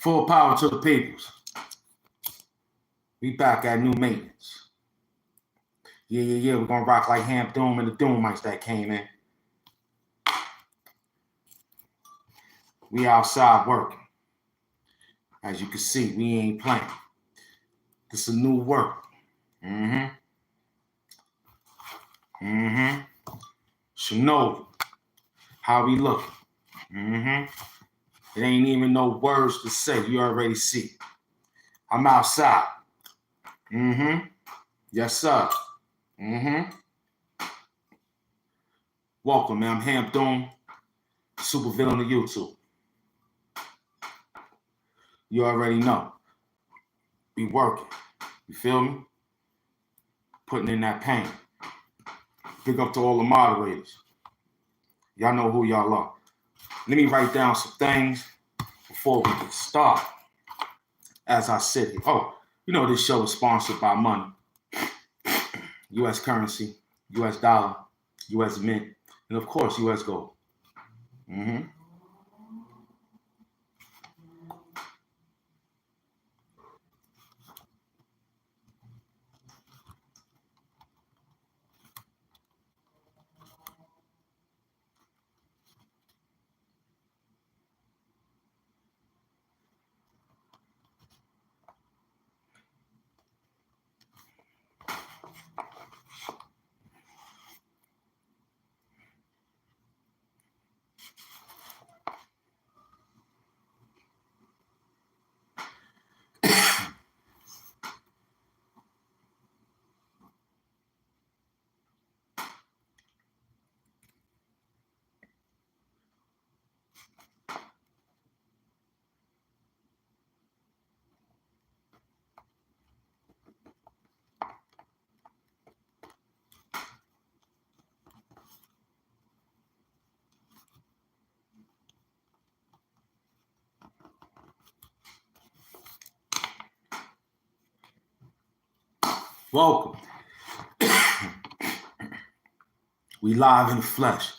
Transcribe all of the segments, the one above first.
Full power to the peoples. We back at new maintenance. Yeah. We're gonna rock like HAMP DOOM and the Doom mics that came in. We outside working. As you can see, we ain't playing. This is new work. Shinobi. How we looking? It ain't even no words to say. You already see. I'm outside. Yes, sir. Welcome, man. I'm HAMP DOOM, super villain of YouTube. You already know. Be working. You feel me? Putting in that pain. Big up to all the moderators. Y'all know who y'all are. Let me write down some things before we get started. As I sit here. Oh, you know this show is sponsored by money. U.S. currency, U.S. dollar, U.S. mint, and of course, U.S. gold. Welcome. We live in the flesh.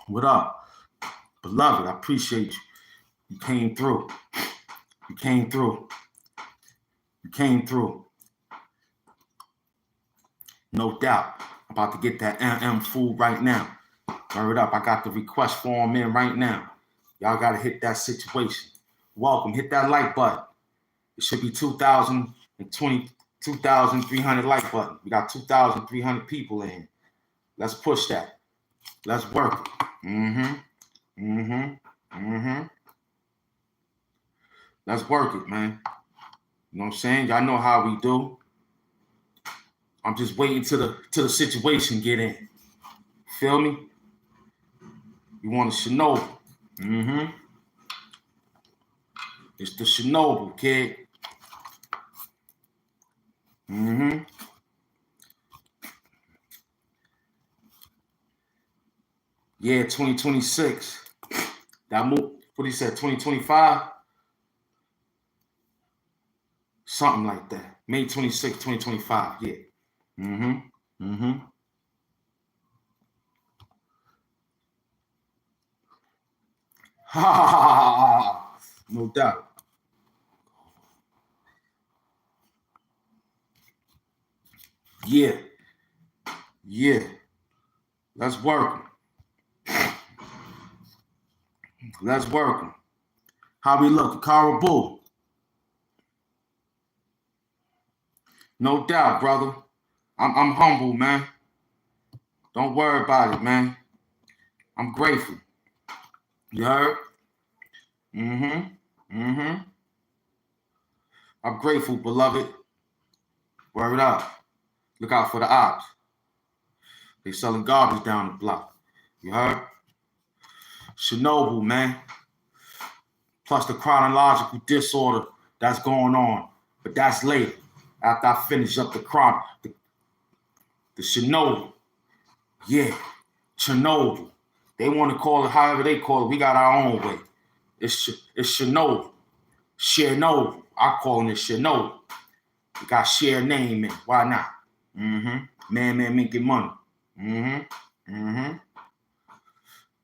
What up? Beloved, I appreciate you. You came through. You came through. You came through. No doubt. I'm about to get that MM food right now. Hurry it up. I got the request form in right now. Y'all got to hit that situation. Welcome. Hit that like button. It should be 2,300 like button. We got 2,300 people in. Let's push that. Let's work it. Let's work it, man. You know what I'm saying? Y'all know how we do. I'm just waiting till the situation get in. Feel me? You want a Shinobi. It's the Shinobi, kid. Yeah, 2026. That move, what he said, 2025? Something like that. May 26, 2025, yeah. Ha! No doubt. Yeah. Let's work 'em. Let's work 'em. How we look? Caribou. No doubt, brother. I'm humble, man. Don't worry about it, man. I'm grateful. You heard? I'm grateful, beloved. Word up. Look out for the ops. They selling garbage down the block. You heard? Shinobi, man. Plus the chronological disorder that's going on. But that's later. After I finish up the Shinobi. Yeah. Chernobyl. They want to call it however they call it. We got our own way. It's Shinobi. Chernobyl. I call it Shinobi. We got share name in. Why not? Man making money.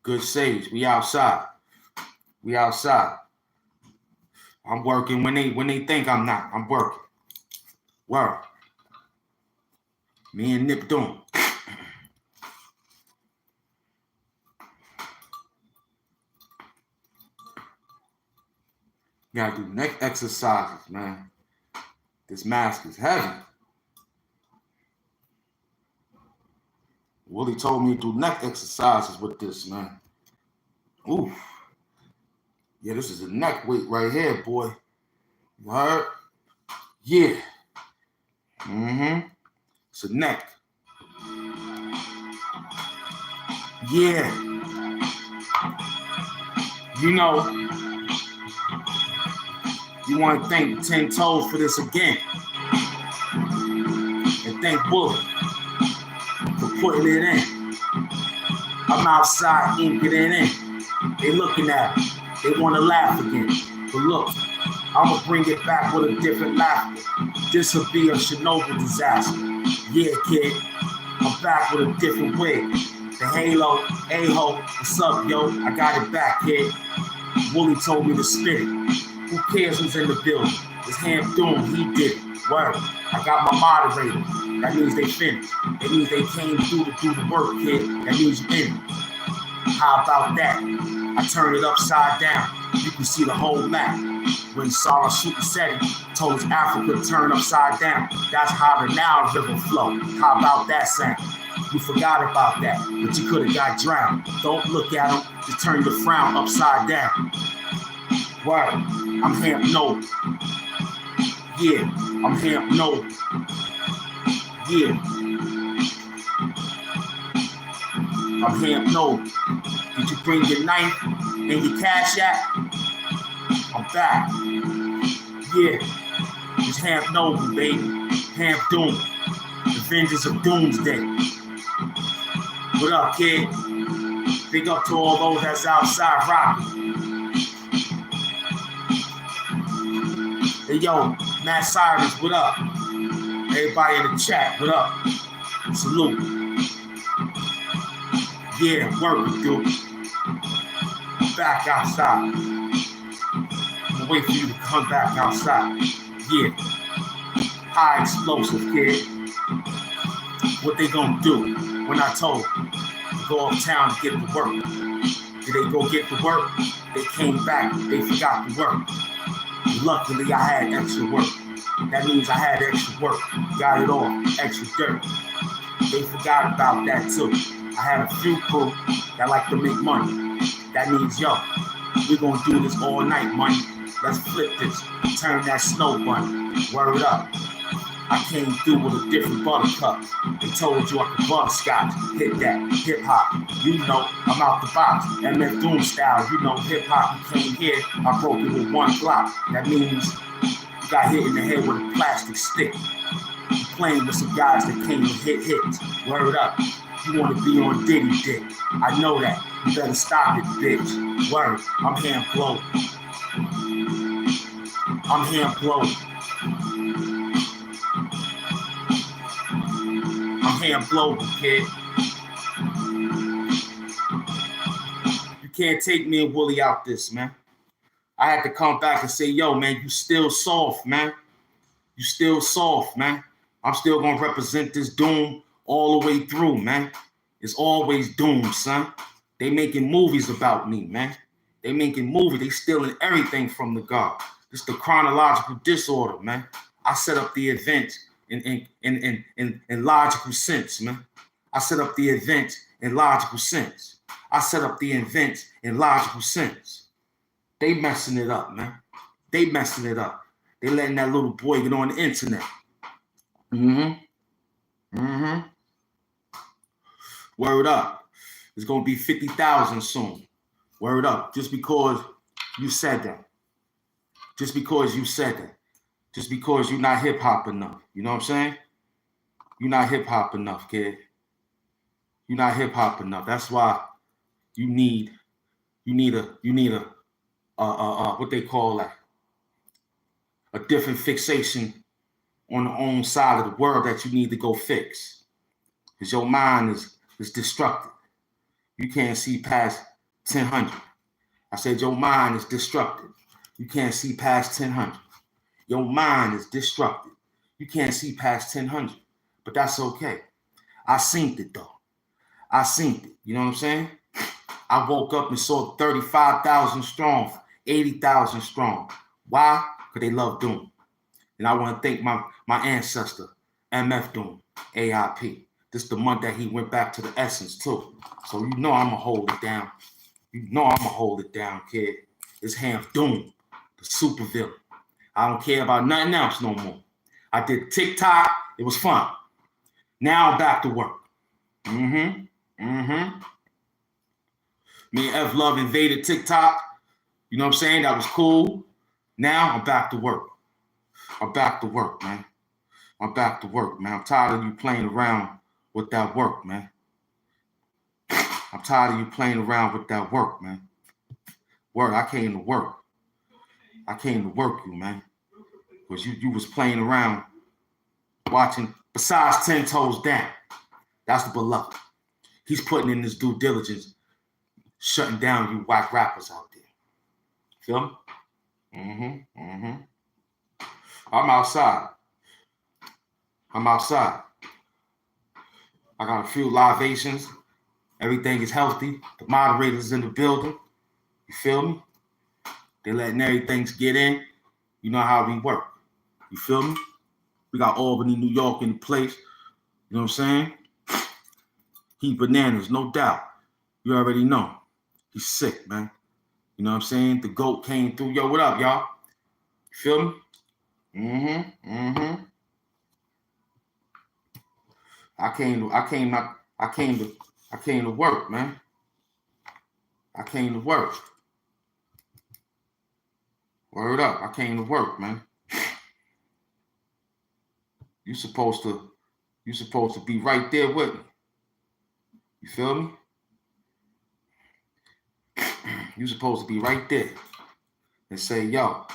Good sage. We outside. I'm working when they think I'm not. I'm working. Word. Me and Nip Doom. Gotta do neck exercises, man. This mask is heavy. Willie told me to do neck exercises with this, man. Ooh. Yeah, this is a neck weight right here, boy. You heard? Yeah. Mm-hmm. It's a neck. Yeah. You know, you want to thank 10 Toes for this again. And thank Willie for putting it in. I'm outside inking it in. They looking at it. They want to laugh again. But look, I'm going to bring it back with a different laughter. This will be a Chernobyl disaster. Yeah, kid. I'm back with a different wig. The halo, a-ho, what's up, yo? I got it back, kid. Willie told me to spit it. Who cares who's in the building? It's HAMP DOOM, he did it. Word. I got my moderator. That means they finished. That means they came through to do the work, kid. That means you in it. How about that? I turned it upside down. You can see the whole map. When Sarah said it, told us Africa to turn upside down. That's how the Nile River flow. How about that sound? You forgot about that, but you could have got drowned. Don't look at them, just turn your frown upside down. Word, I'm HAMP No. Yeah, I'm HAMP No. Yeah. I'm HAMP No. Did you bring your knife and your cash app? I'm back. Yeah. It's HAMP No, baby. HAMP Doom. The Vengeance of Doomsday. What up, kid? Big up to all those that's outside rocking. Hey, yo, Matt Cyrus, what up? Everybody in the chat, what up? Salute. Yeah, work it, dude. Back outside. I'm gonna wait for you to come back outside. Yeah. High explosive, kid. What they gonna do when I told them to go uptown to get to work? Did they go get to work? They came back, they forgot to work. Luckily, I had extra work. That means I had extra work. Got it all, extra dirt. They forgot about that too. I had a few crew that like to make money. That means, yo, we're gonna do this all night, money. Let's flip this, turn that snow bunny. Word up. I came through with a different buttercup. They told you I could butterscotch. Hit that, hip hop. You know, I'm out the box. MF Doom style, you know, hip hop. You came here, I broke it with one block. That means you got hit in the head with a plastic stick. You playing with some guys that came to hit hits. Word up. You want to be on Diddy dick. I know that. You better stop it, bitch. Word. I'm HAMP Global. I'm HAMP Global. I'm HAMP Global, kid. You can't take me and Willie out this, man. I had to come back and say, yo, man, you still soft, man. You still soft, man. I'm still going to represent this Doom all the way through, man. It's always Doom, son. They making movies about me, man. They making movies. They stealing everything from the God. It's the chronological disorder, man. I set up the event in logical sense, man. I set up the event in logical sense. I set up the event in logical sense. They messing it up, man. They messing it up. They letting that little boy get on the internet. Word up. It's going to be 50,000 soon. Word up. Just because you said that. Just because you said that. Just because you're not hip-hop enough. You know what I'm saying? You're not hip-hop enough, kid. You're not hip-hop enough. That's why you need a what they call that, a different fixation on the own side of the world that you need to go fix. Because your mind is destructive. You can't see past 1000. I said your mind is destructive. You can't see past 1000. Your mind is disrupted. You can't see past 1000. But that's okay. I seen it though. I seen it. You know what I'm saying? I woke up and saw 35,000 strong, 80,000 strong. Why? Because they love Doom. And I want to thank my ancestor, MF Doom, AIP. This is the month that he went back to the essence too. So you know I'm going to hold it down. You know I'm going to hold it down, kid. It's HAMP DOOM, the super villain. I don't care about nothing else no more. I did TikTok. It was fun. Now I'm back to work. Me and F Love invaded TikTok. You know what I'm saying? That was cool. Now I'm back to work. I'm back to work, man. I'm back to work, man. I'm tired of you playing around with that work, man. I'm tired of you playing around with that work, man. Work, I came to work. I came to work you, man. Because you was playing around watching, besides 10 Toes Down. That's the beloved. He's putting in his due diligence, shutting down you whack rappers out there. Feel me? I'm outside. I got a few libations. Everything is healthy. The moderators in the building. You feel me? They letting everything get in. You know how we work. You feel me? We got Albany, New York in the place. You know what I'm saying? He bananas, no doubt. You already know. He's sick, man. You know what I'm saying? The GOAT came through. Yo, what up, y'all? You feel me? I came to work, man. I came to work. Word up. I came to work, man. You supposed to be right there with me. You feel me? You supposed to be right there and say, yo,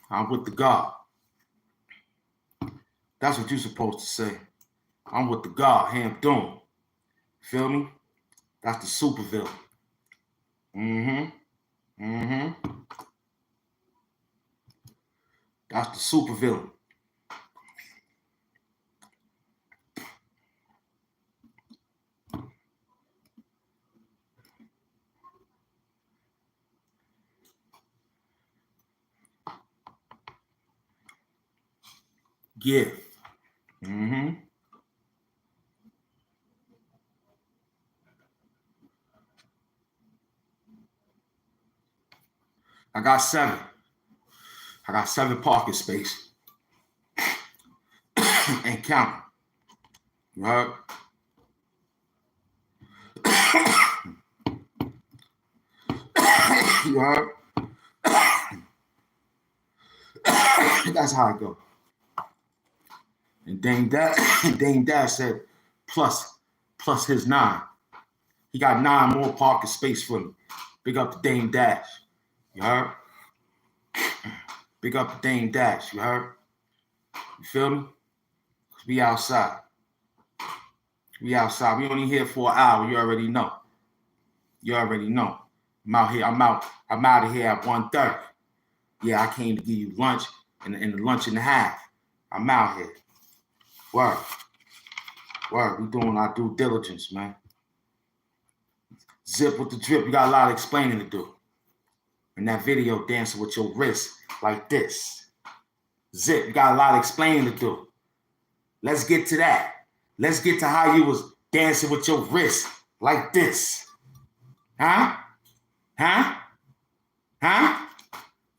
I'm with the God. That's what you supposed to say. I'm with the God, HAMP DOOM. Feel me? That's the super villain. That's the super villain. Yeah. I got 7. I got 7 parking spaces. And counting. You heard? You heard? That's how it go. And Dame Dash said plus his 9. He got 9 more parking space for me. Big up to Dame Dash. You heard? Big up to Dame Dash. You heard? You feel me? We outside. We outside. We only here for an hour. You already know. I'm out here. I'm out of here at 1:30. Yeah, I came to give you lunch and the lunch and a half. I'm out here. Word. We doing our due diligence, man. Zip with the drip. You got a lot of explaining to do. In that video, dancing with your wrist like this. Zip, you got a lot of explaining to do. Let's get to that. Let's get to how you was dancing with your wrist like this. Huh?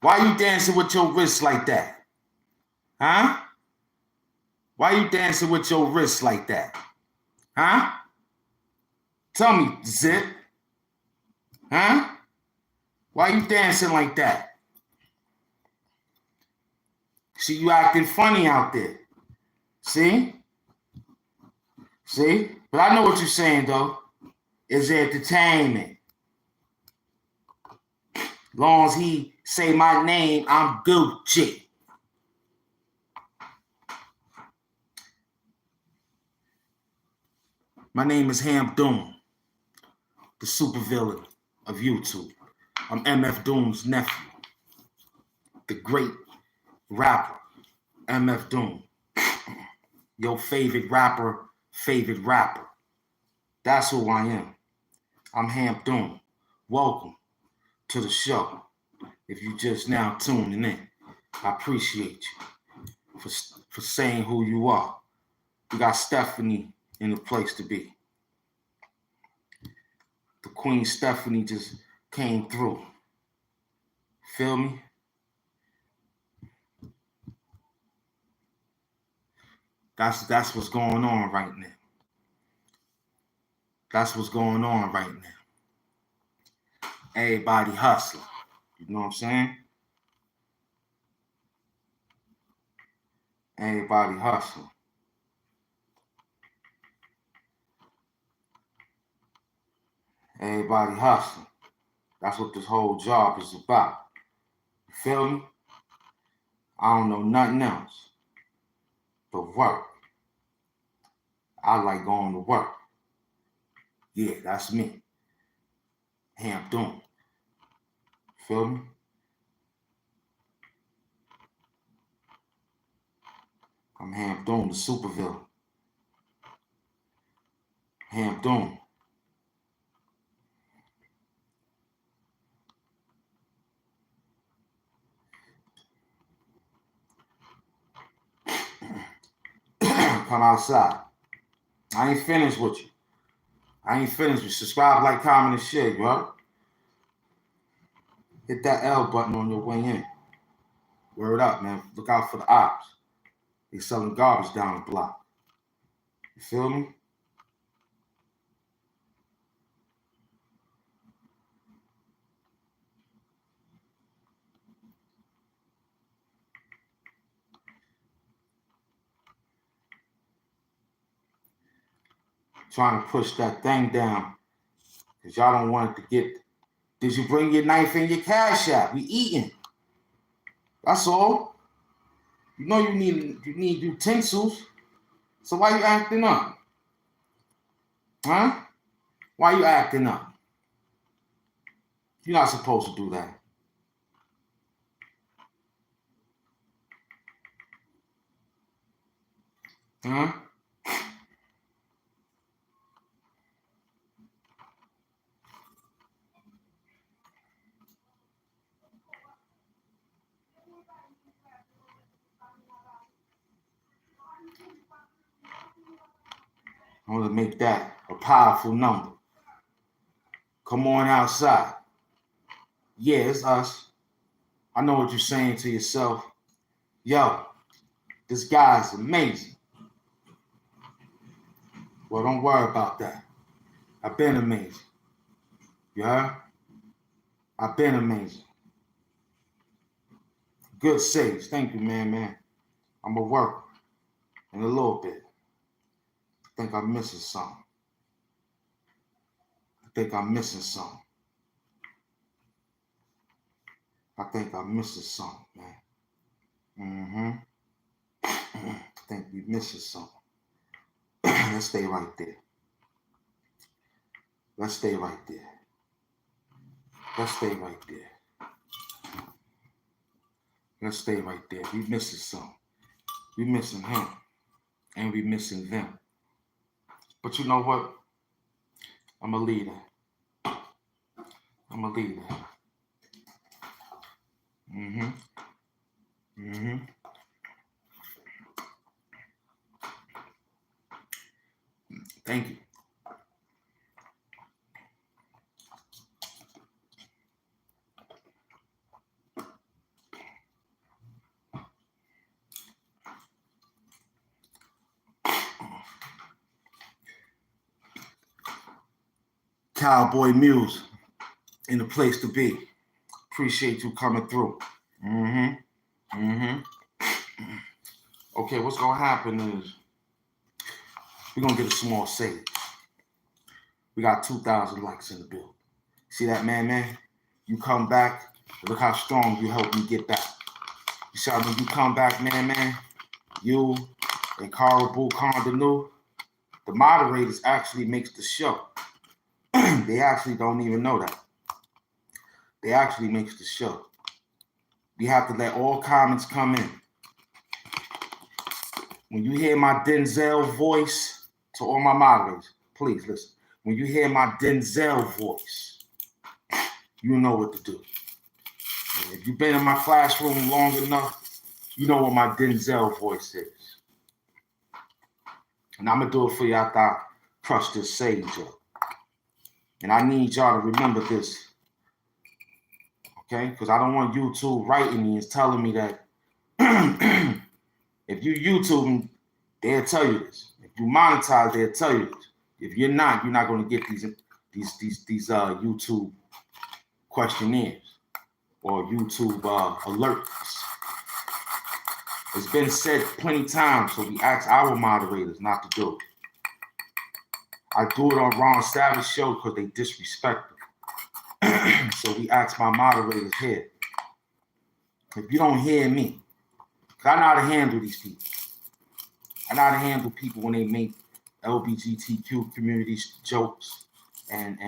Why you dancing with your wrist like that? Huh? Why you dancing with your wrist like that? Huh? Tell me, Zip. Huh? Why you dancing like that? See, you acting funny out there. See? But I know what you're saying, though. It's entertainment. Long as he say my name, I'm Gucci. My name is HAMP DOOM, the super villain of YouTube. I'm MF Doom's nephew. the great rapper, MF Doom. Your favorite rapper. That's who I am. I'm HAMP DOOM. Welcome to the show. If you just now tuning in, I appreciate you for saying who you are. We got Stephanie in the place to be. The Queen Stephanie just came through. Feel me? That's what's going on right now. That's what's going on right now. Everybody hustling. You know what I'm saying? Everybody hustling. Everybody hustling. That's what this whole job is about. You feel me? I don't know nothing else but work. I like going to work. Yeah, that's me. HAMP DOOM. Feel me? I'm HAMP DOOM, the supervillain. HAMP DOOM. Come outside. I ain't finished with you. Subscribe, like, comment, and share, bro. Hit that L button on your way in. Word up, man. Look out for the ops. They selling garbage down the block. You feel me? Trying to push that thing down because y'all don't want it to get. Did you bring your knife and your cash app? We eating. That's all. You know you need utensils. So why you acting up? Huh? Why you acting up? You're not supposed to do that. Huh? I want to make that a powerful number. Come on outside. Yeah, it's us. I know what you're saying to yourself. Yo, this guy's amazing. Well, don't worry about that. I've been amazing. You heard? I've been amazing. Good saves. Thank you, man. I'm going to work in a little bit. I think I'm missing something. I think I'm missing something, man. I think we're missing something. Let's stay right there. Let's stay right there. We missing something. We missing him. And we missing them. But you know what? I'm a leader. Thank you. Cowboy Muse in the place to be. Appreciate you coming through. Okay, what's gonna happen is we're gonna get a small save. We got 2,000 likes in the building. See that, man? You come back, look how strong you help me get back. You see when you come back, man, you and Carl Boo Condonu, the moderators actually makes the show. They actually don't even know that. They actually makes the show. We have to let all comments come in. When you hear my Denzel voice, to all my moderators, please listen. When you hear my Denzel voice, you know what to do. And if you've been in my classroom long enough, you know what my Denzel voice is. And I'm going to do it for you after I crush this sage up. And I need y'all to remember this. Okay? Because I don't want YouTube writing me and telling me that if you YouTube, they'll tell you this. If you monetize, they'll tell you this. If you're not going to get these YouTube questionnaires or YouTube alerts. It's been said plenty times, so we ask our moderators not to do it. I do it on Ron Savage show because they disrespect them. So we ask my moderators here. If you don't hear me, because I know how to handle these people. I know how to handle people when they make LGBTQ community jokes and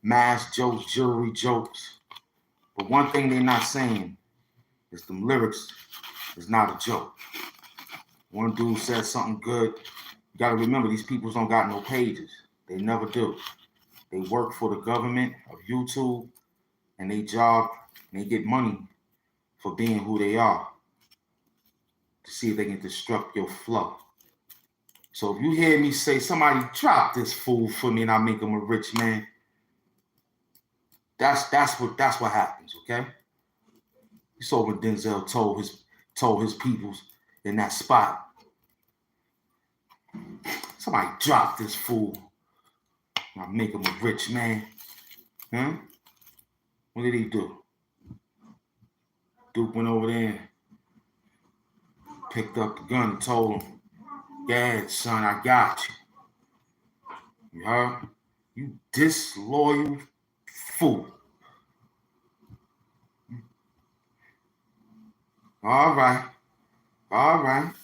mass jokes, jewelry jokes. But one thing they're not saying is them lyrics is not a joke. One dude said something good. You got to remember, these people don't got no pages. They never do. They work for the government of YouTube, and they job, and they get money for being who they are to see if they can disrupt your flow. So if you hear me say, somebody drop this fool for me and I make him a rich man, that's what happens, okay? You saw what Denzel told his peoples in that spot. Somebody drop this fool and I make him a rich man. Huh? What did he do? Duke went over there and picked up the gun and told him, yeah, son, I got you. You heard? You disloyal fool. All right.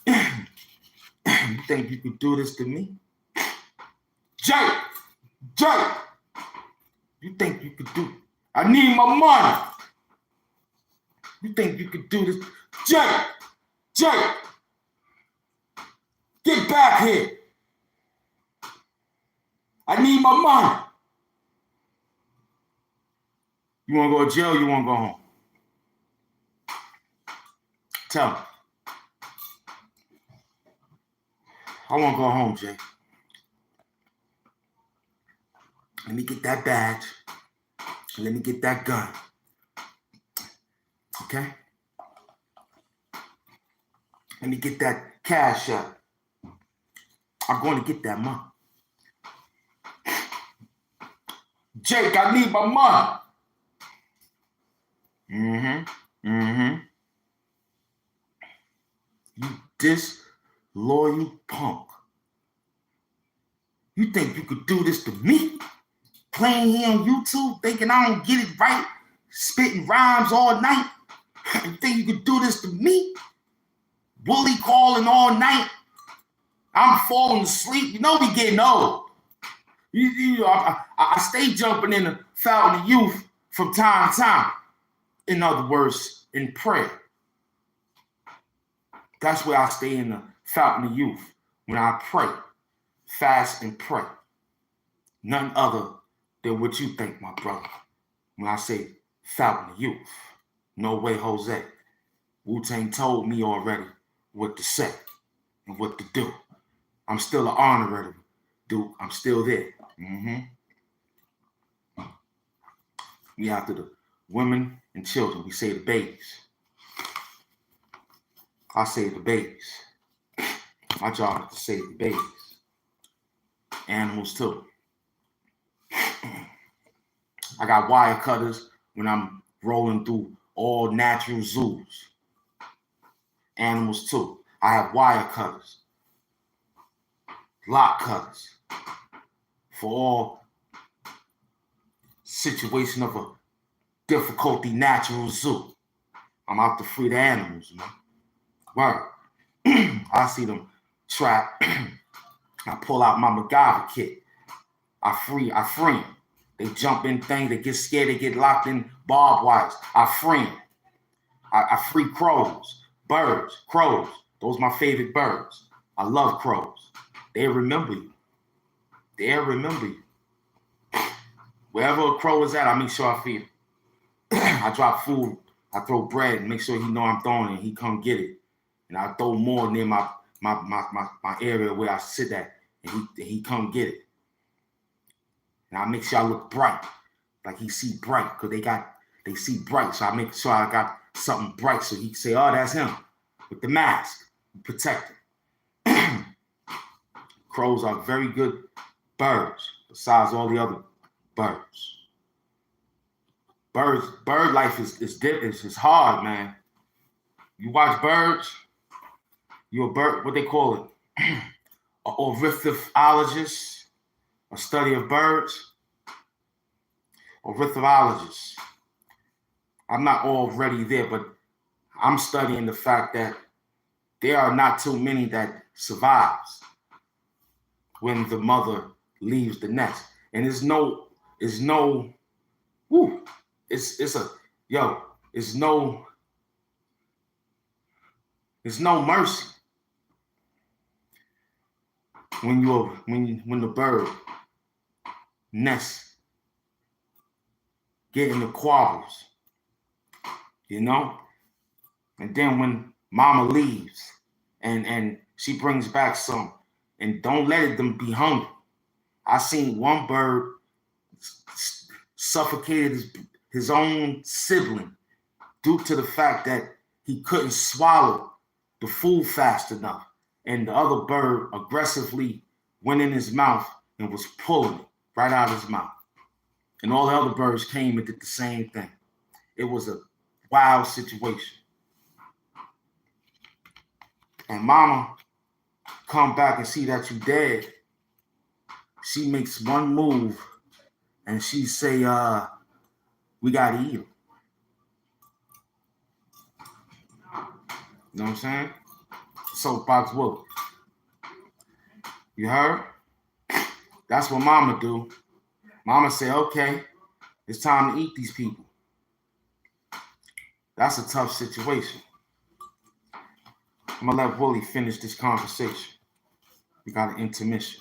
You think you could do this to me? Jake! You think you could do it? I need my money. You think you could do this? Jake! Get back here. I need my money. You want to go to jail or you want to go home? Tell me. I want to go home, Jay. Let me get that badge. Let me get that gun. Okay? Let me get that cash out. I'm going to get that money. Jake, I need my money. You disloyal punk. You think you could do this to me? Playing here on YouTube, thinking I don't get it right, spitting rhymes all night. You think you could do this to me? Bully calling all night. I'm falling asleep. You know we getting old. I stay jumping in the fountain of youth from time to time. In other words, in prayer. That's where I stay in the fountain of youth. When I pray, fast and pray. None other than what you think, my brother. When I say fountain of youth. No way, Jose. Wu-Tang told me already what to say and what to do. I'm still an honorary dude. I'm still there. We after the women and children. We say the babies. I say the babies. My job is to save the babies. Animals too. I got wire cutters when I'm rolling through all natural zoos. Animals too. I have wire cutters. Lock cutters. For all situation of a difficulty natural zoo. I'm out to free the animals, man. Right. I see them trap. I pull out my MacGyver kit. I free them. They jump in things, they get scared, they get locked in barbed wires. I free them. I free crows, birds, crows. Those are my favorite birds. I love crows. They'll remember you. They'll remember you. Wherever a crow is at, I make sure I feed him. I drop food. I throw bread and make sure he know I'm throwing it. He come get it. And I throw more near my area where I sit at. And he come get it. And I make sure I look bright. Like he see bright. Because they see bright. So I make sure I got something bright. So he can say, oh, that's him. With the mask. Protect him. Crows are very good birds. Besides all the other birds. Bird life is hard, man. You watch birds, you're a bird, what they call it, an ornithologist, a study of birds, ornithologist. I'm not already there, but I'm studying the fact that there are not too many that survives when the mother leaves the nest. And there's no mercy when the bird nest get in the quarrels, you know? And then when mama leaves and she brings back some, and don't let them be hungry. I seen one bird suffocated his own sibling due to the fact that he couldn't swallow the food fast enough. And the other bird aggressively went in his mouth and was pulling it right out of his mouth. And all the other birds came and did the same thing. It was a wild situation. And mama come back and see that you dead. She makes one move and she say, we gotta eat him. You know what I'm saying? Soapbox Willie. You heard? That's what mama do. Mama say, okay, it's time to eat these people. That's a tough situation. I'm gonna let Willie finish this conversation. We got an intermission.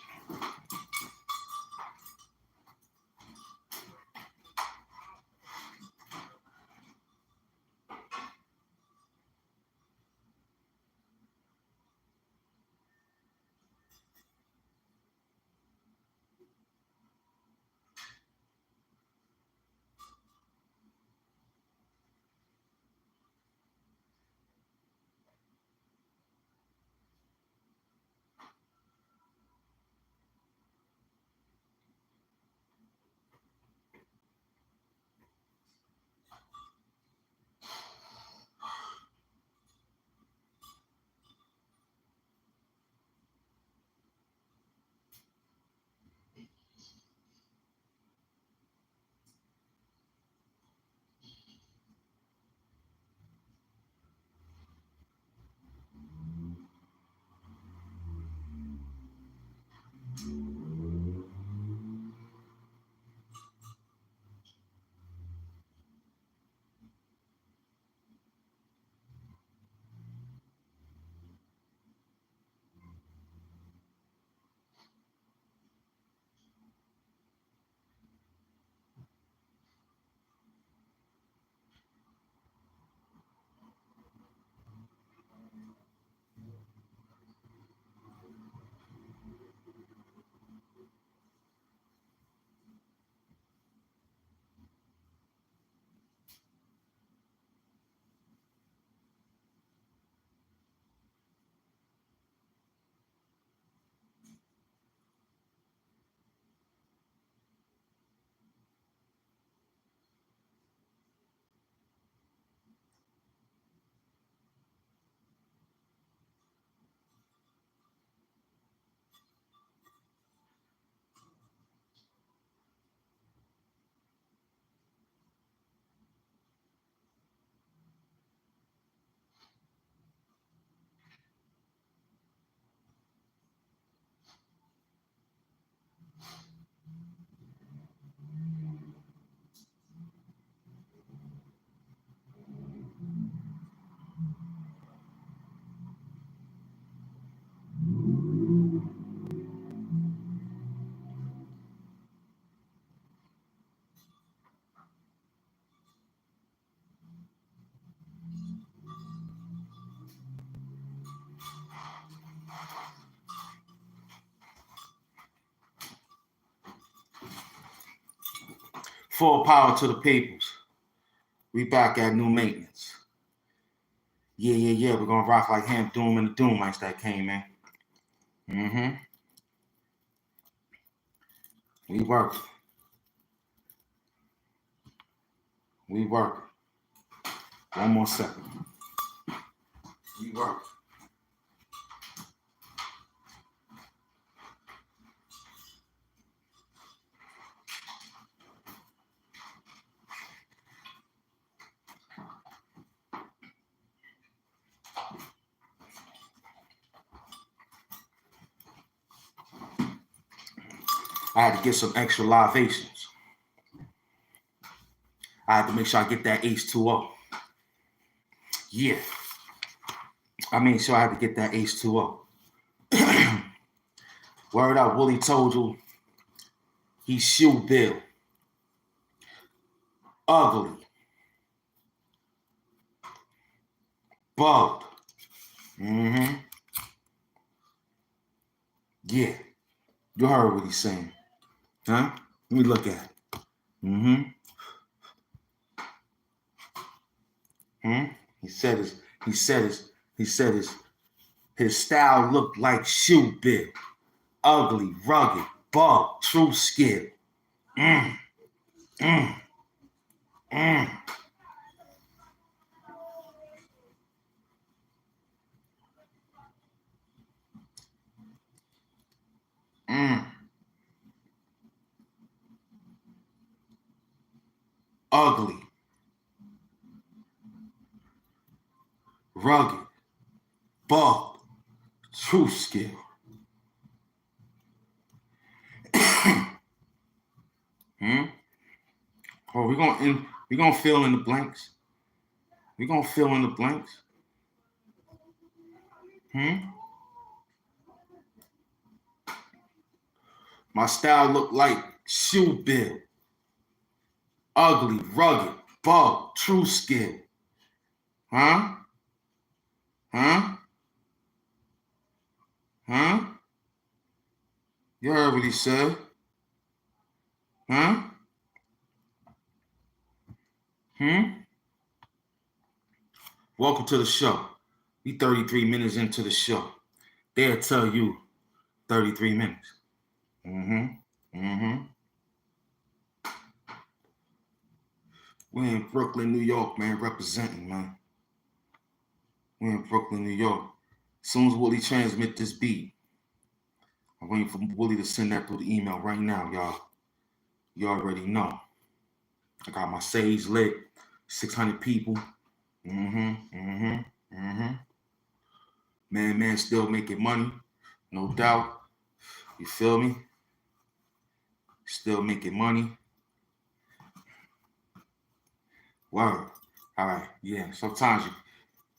Full power to the peoples. We back at new maintenance. Yeah. We're gonna rock like HAMP DOOM and the Doom Lights that came in. We work. One more second. We work. I had to get some extra libations. I had to make sure I get that H2O. Yeah. I made sure I had to get that H2O. Word up, Willie told you he's shoe built. Ugly. Bugged. Yeah. You heard what he's saying. Huh? Let me look at it. He said his style looked like shoe build. Ugly, rugged, bug, true skill. Ugly, rugged, bug, true skill. Oh, we gonna fill in the blanks. We gonna fill in the blanks. My style look like shoe build. Ugly, rugged, bug, true skill. Huh? You heard what he said. Welcome to the show. We 33 minutes into the show. They'll tell you 33 minutes. We in Brooklyn, New York, man, representing, man. We in Brooklyn, New York. As soon as Willie transmit this beat, I'm waiting for Willie to send that through the email right now, y'all. You already know. I got my sage lit, 600 people. Man, still making money, no doubt. You feel me? Still making money. Word. All right, yeah. Sometimes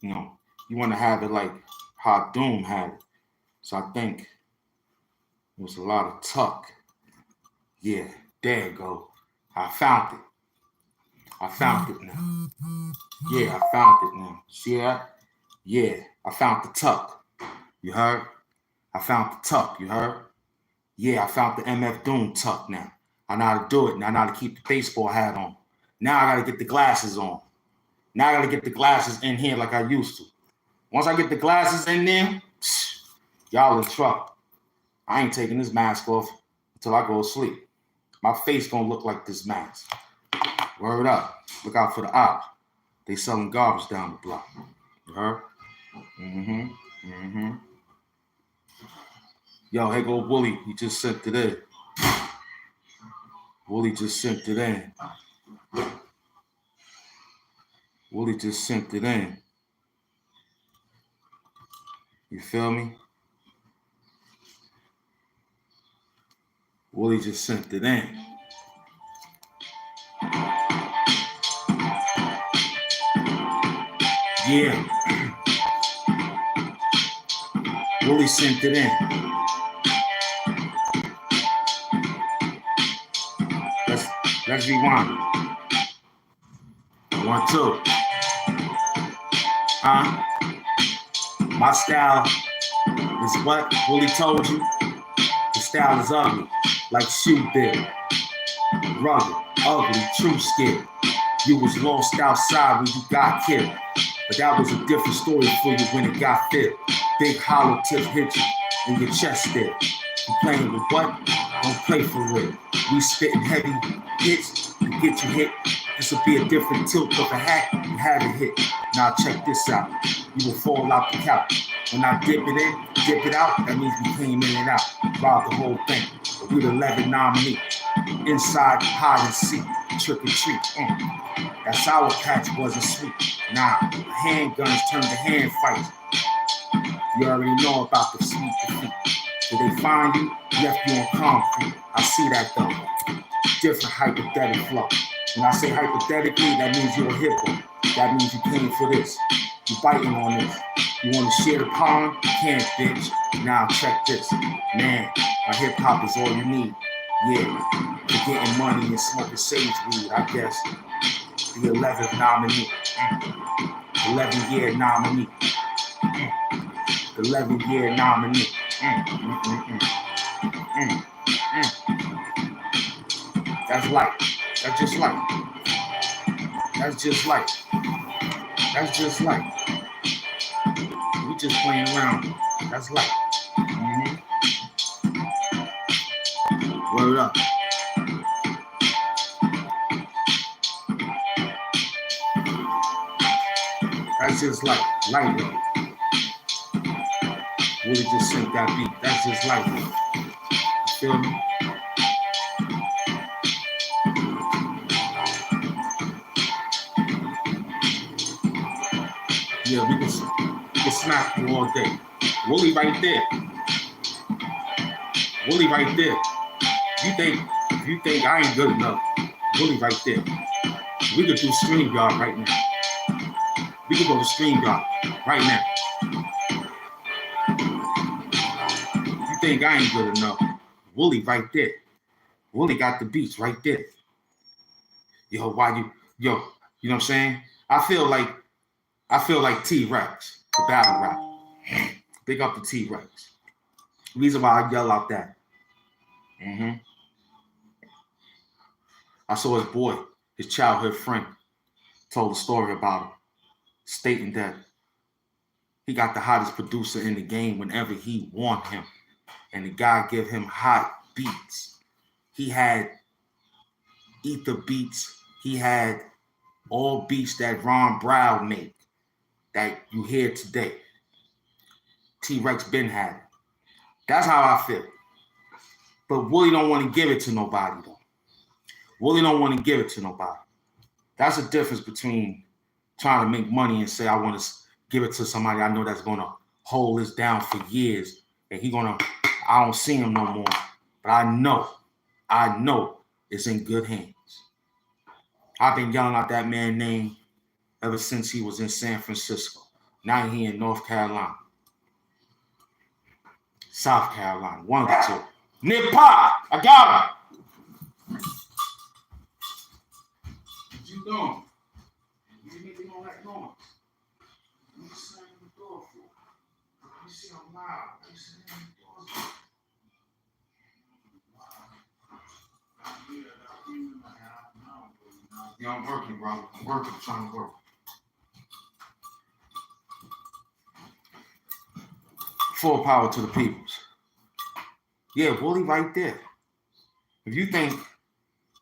you want to have it like how Doom had it. So I think it was a lot of tuck. Yeah, there you go. I found it. I found it now. Yeah, I found it now. See that? Yeah, I found the tuck. You heard? I found the tuck. You heard? Yeah, I found the MF Doom tuck now. I know how to do it. Now I know how to keep the baseball hat on. Now I got to get the glasses on. Now I got to get the glasses in here like I used to. Once I get the glasses in there, y'all in trouble. I ain't taking this mask off until I go to sleep. My face gonna look like this mask. Word up. Look out for the ops. They selling garbage down the block. You heard? Yo, here go Willie. He just sent it in. Willie just sent it in. You feel me? Willie just sent it in. Yeah. Willie sent it in. Let's rewind. 1, 2. My style is what Willie told you. The style is ugly, like shoe build. Rugged, ugly, true scared. You was lost outside when you got killed. But that was a different story for you when it got filled. Big hollow tips hit you in your chest there. You playing with what? Don't play for real. We spitting heavy hits to get you hit. This will be a different tilt of a hat you haven't hit. Now check this out. You will fall out the couch. When I dip it in, dip it out, that means we came in and out. Robbed the whole thing. But we the 11 nominee. Inside, hide and seek, trick or treat. That's our patch wasn't sweet. Nah, handguns turned to hand fights. You already know about the sweet defeat. Did they find you? Left you on concrete. I see that though. Different hypothetical flow. When I say hypothetically, that means you're a hippo. That means you came for this. You biting on this. You want to share the pond? You can't, bitch. Now check this. Man, my hip hop is all you need. Yeah, for getting money and smoking sage weed, I guess. The 11th nominee. 11-year nominee. The 11-year nominee. That's life. That's just life. That's just life. That's just life. We just playing around. That's life. Word up. That's just life. Light though. Really just sink that beat. That's just life though. You feel me? Yeah, we can smack you all day. Wooly right there. Wooly right there. If you think I ain't good enough, Wooly right there. We could do StreamYard right now. We could go to StreamYard right now. You think I ain't good enough? Wooly right there. Wooly got the beats right there. Yo, you know what I'm saying? I feel like T-Rex, the battle rap. Big up the T-Rex. Reason why I yell out that. I saw his boy, his childhood friend, told a story about him, stating that he got the hottest producer in the game whenever he want him. And the guy give him hot beats. He had ether beats. He had all beats that Ron Brown made that you hear today. T-Rex been had it. That's how I feel. But Willie don't want to give it to nobody though. Willie don't want to give it to nobody. That's the difference between trying to make money and say I want to give it to somebody I know that's gonna hold this down for years, and I don't see him no more, but I know it's in good hands. I've been yelling out that man's name ever since he was in San Francisco. Now he in North Carolina, South Carolina, one of the two. Nip Pop, I got him. What you doing? You making all that noise? You slamming the door for? You see I'm loud. You slamming the door for? Yeah, I'm working, bro. I'm working, trying to work. Full power to the peoples. Yeah, Wooly right there. If you think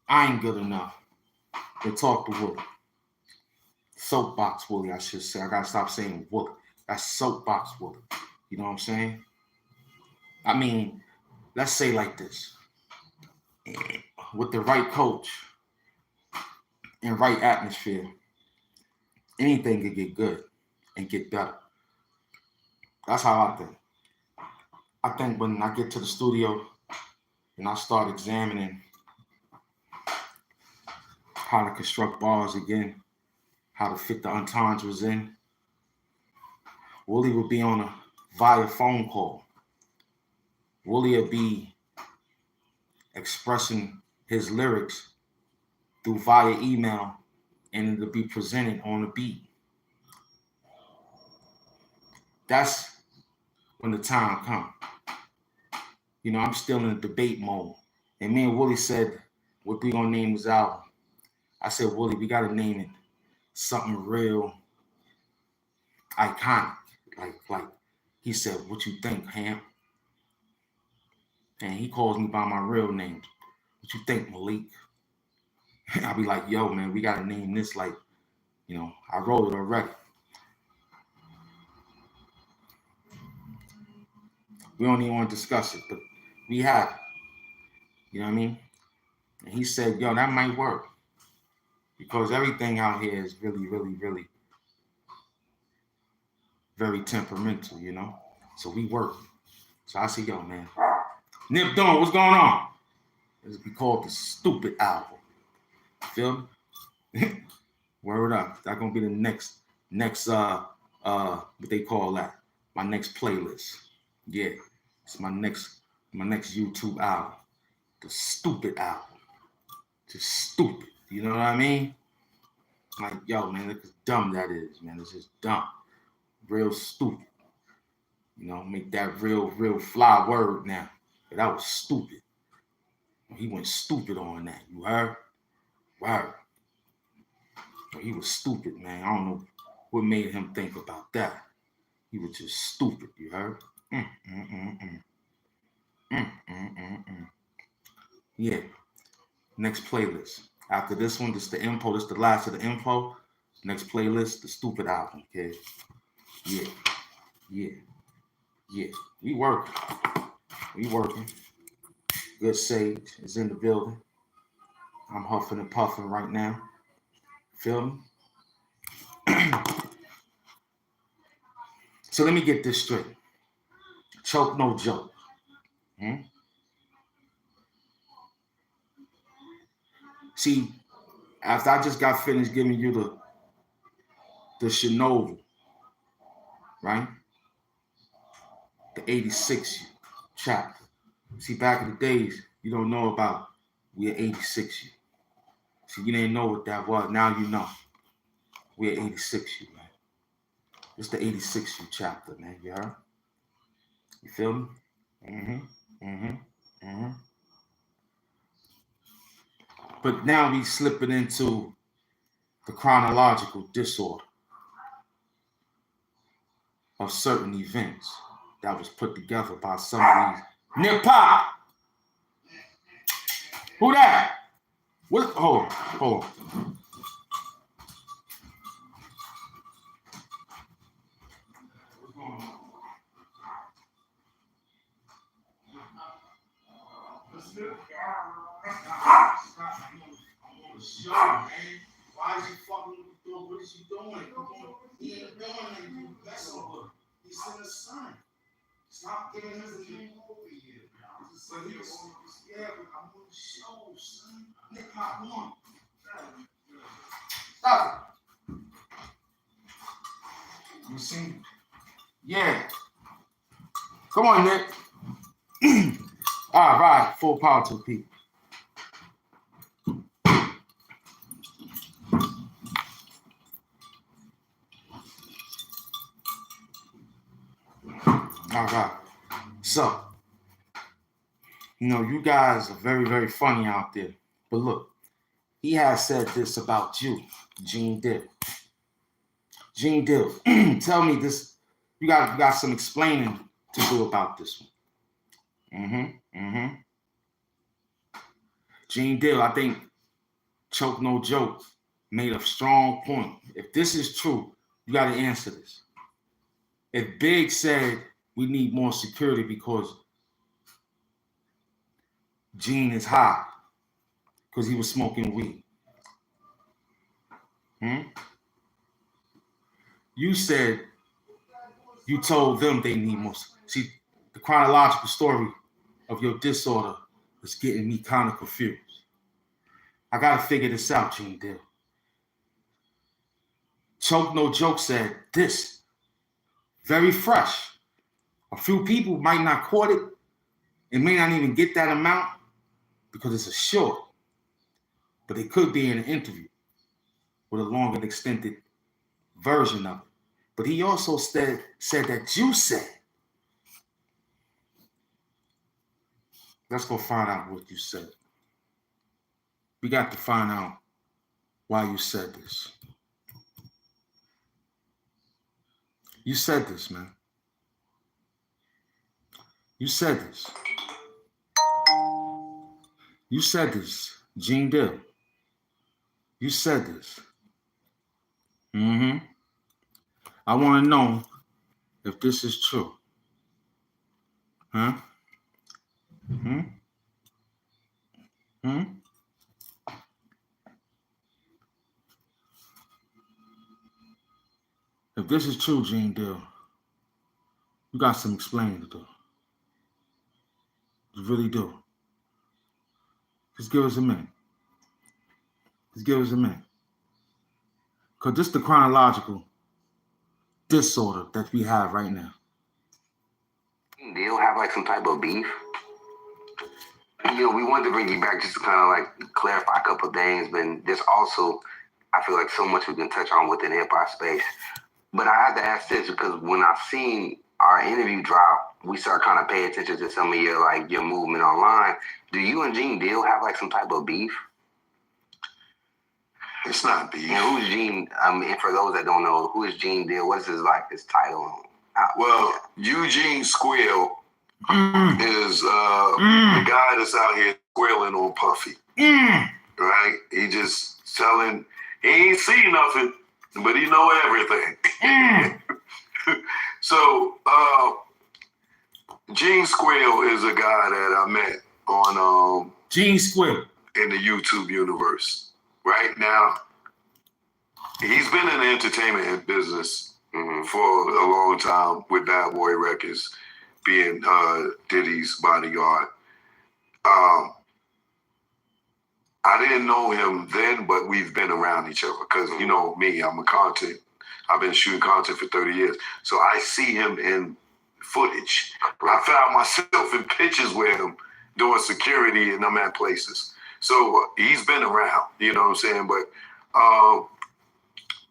I ain't good enough, then talk to Wooly. Soapbox Wooly, I should say. I gotta stop saying Wooly. That's soapbox Wooly. You know what I'm saying? I mean, let's say like this. With the right coach and right atmosphere, anything could get good and get better. That's how I think. I think when I get to the studio and I start examining how to construct bars again, how to fit the entendres in, Wooly will be on via phone call. Wooly will be expressing his lyrics through via email, and it'll be presented on a beat. That's when the time comes. You know, I'm still in the debate mode. And me and Wooly said what we gonna name this album. I said, Willie, we gotta name it something real iconic. Like he said, what you think, Hamp? And he calls me by my real name. What you think, Malik? I'll be like, yo, man, we gotta name this like, you know, I wrote it already. We don't even want to discuss it, but we have it. You know what I mean? And he said, yo, that might work. Because everything out here is really, really, really very temperamental, you know? So we work. So I said, yo, man, Nip Doom, what's going on? It's be called the Stupid Album. Feel me? Word up. That's gonna be the next what they call that? My next playlist. Yeah. It's my next YouTube album. The Stupid Album. Just stupid. You know what I mean? Like, yo, man, look how dumb that is, man. It's just dumb. Real stupid. You know, make that real fly word now. But that was stupid. He went stupid on that. You heard? Word. He was stupid, man. I don't know what made him think about that. He was just stupid, you heard? Yeah. Next playlist. After this one, this is the info. This is the last of the info. Next playlist, the Stupid Album, okay? Yeah. We working. Good Sage is in the building. I'm huffing and puffing right now. Feel me? So let me get this straight. Choke, no joke. See, after I just got finished giving you the Chernobyl, right? The 86 chapter. See, back in the days, you don't know about we're 86 you. See, you didn't know what that was. Now you know. We're 86 you, man. It's the 86 you chapter, man. You heard? You feel me? But now we slipping into the chronological disorder of certain events that was put together by some of these Nip Pop. Who that? What? Hold on. What's going on? Show, man. Why is he fucking with the door? What is he doing? He ain't doing anything. You messing with him. He's in the sun. Stop giving him the name over here. So he was, yeah, but I'm on the show, son. Nick, come on. Stop it. You see? Yeah. Come on, Nick. All right. Full power to the people. All right. So, you know, you guys are very, very funny out there. But look, he has said this about you, Gene Dill. Gene Dill, tell me this. You got some explaining to do about this one. Gene Dill, I think Choke No Joke made a strong point. If this is true, you got to answer this. If Big said we need more security because Gene is high because he was smoking weed. You said you told them they need more. See, the chronological story of your disorder is getting me kind of confused. I got to figure this out, Gene Dill. Choke No Joke said this, very fresh. A few people might not caught it and may not even get that amount because it's a short, but it could be in an interview with a long and extended version of it. But he also said that you said. Let's go find out what you said. We got to find out why you said this. You said this, man. You said this. You said this, Gene Dill. You said this. I want to know if this is true. Huh? If this is true, Gene Dill, you got some explaining to do. You really do. Just give us a minute. Just give us a minute. Because this is the chronological disorder that we have right now. Do you have like some type of beef? You know, we wanted to bring you back just to kind of like clarify a couple of things, but there's also, I feel like, so much we can touch on within the hip hop space. But I had to ask this because when I seen our interview drop, we started kind of paying attention to some of your movement online. Do you and Gene Deal have like some type of beef? It's not beef. And who's Gene? I mean, for those that don't know, who is Gene Deal? What is his title? Well, Eugene Squill is the guy that's out here squealing on Puffy. Right? He just telling, he ain't seen nothing, but he know everything. So, Gene Squill is a guy that I met on Gene Squill in the YouTube universe. Right now, he's been in the entertainment business for a long time with Bad Boy Records, being Diddy's bodyguard. I didn't know him then, but we've been around each other because, you know, me, I've been shooting content for 30 years. So I see him in footage. I found myself in pictures with him doing security and I'm at places. So he's been around, you know what I'm saying? But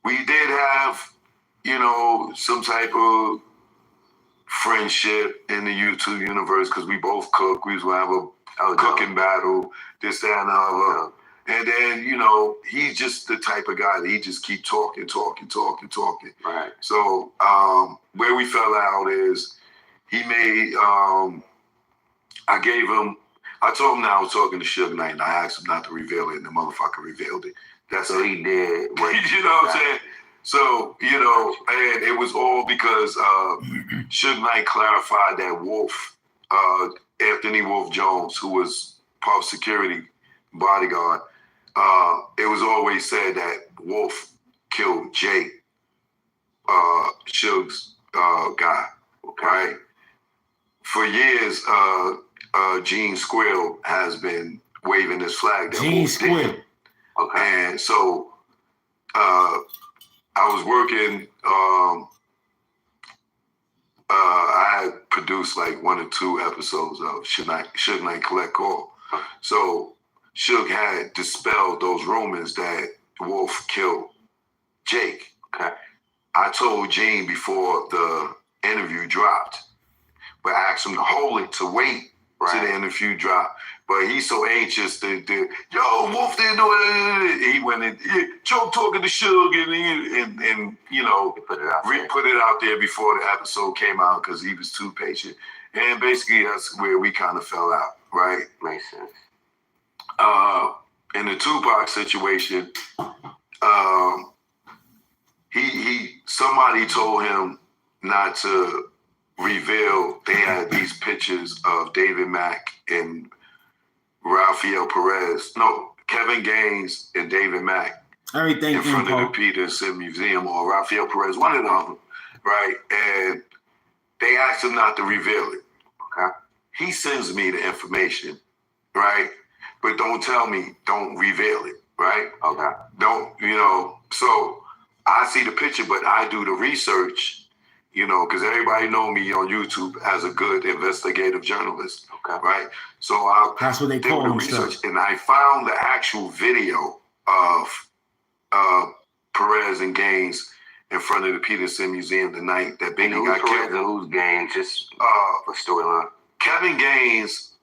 we did have, you know, some type of friendship in the YouTube universe because we both cook. We was going to have a cooking battle, this, that, and the other. And then, you know, he's just the type of guy that he just keep talking. Right. So where we fell out is he made, I told him that I was talking to Suge Knight and I asked him not to reveal it and the motherfucker revealed it. That's So he did. you know what I'm saying? So, you know, and it was all because Suge Knight clarified that Wolf, Anthony Wolf Jones, who was Puff security bodyguard, it was always said that Wolf killed Jake, Suge's guy, right? For years, Gene Squill has been waving this flag that Gene Wolf Squill. did. Okay. And so I was working, I had produced like 1 or 2 episodes of Suge Knight Collect Call. So Suge had dispelled those rumors that Wolf killed Jake. Okay. I told Gene before the interview dropped, but I asked him to hold it, to wait till the interview dropped. But he's so anxious to yo, Wolf didn't do it. He went in, Joe talking to Suge, and you know, Put it out there before the episode came out because he was too patient. And basically, that's where we kind of fell out, right? Makes sense. In the Tupac situation, somebody told him not to reveal. They had these pictures of David Mack and Rafael Perez. No, Kevin Gaines and David Mack. Everything in front of the Peterson Museum or Rafael Perez, one of them, right? And they asked him not to reveal it. Okay. He sends me the information, right? But don't tell me, don't reveal it, right? Okay. Don't, you know, so I see the picture, but I do the research, you know, because everybody know me on YouTube as a good investigative journalist, right? So that's what they call the research, and I found the actual video of Perez and Gaines in front of the Peterson Museum the night that Biggie got killed. And who's Gaines? Just for storyline. Kevin Gaines,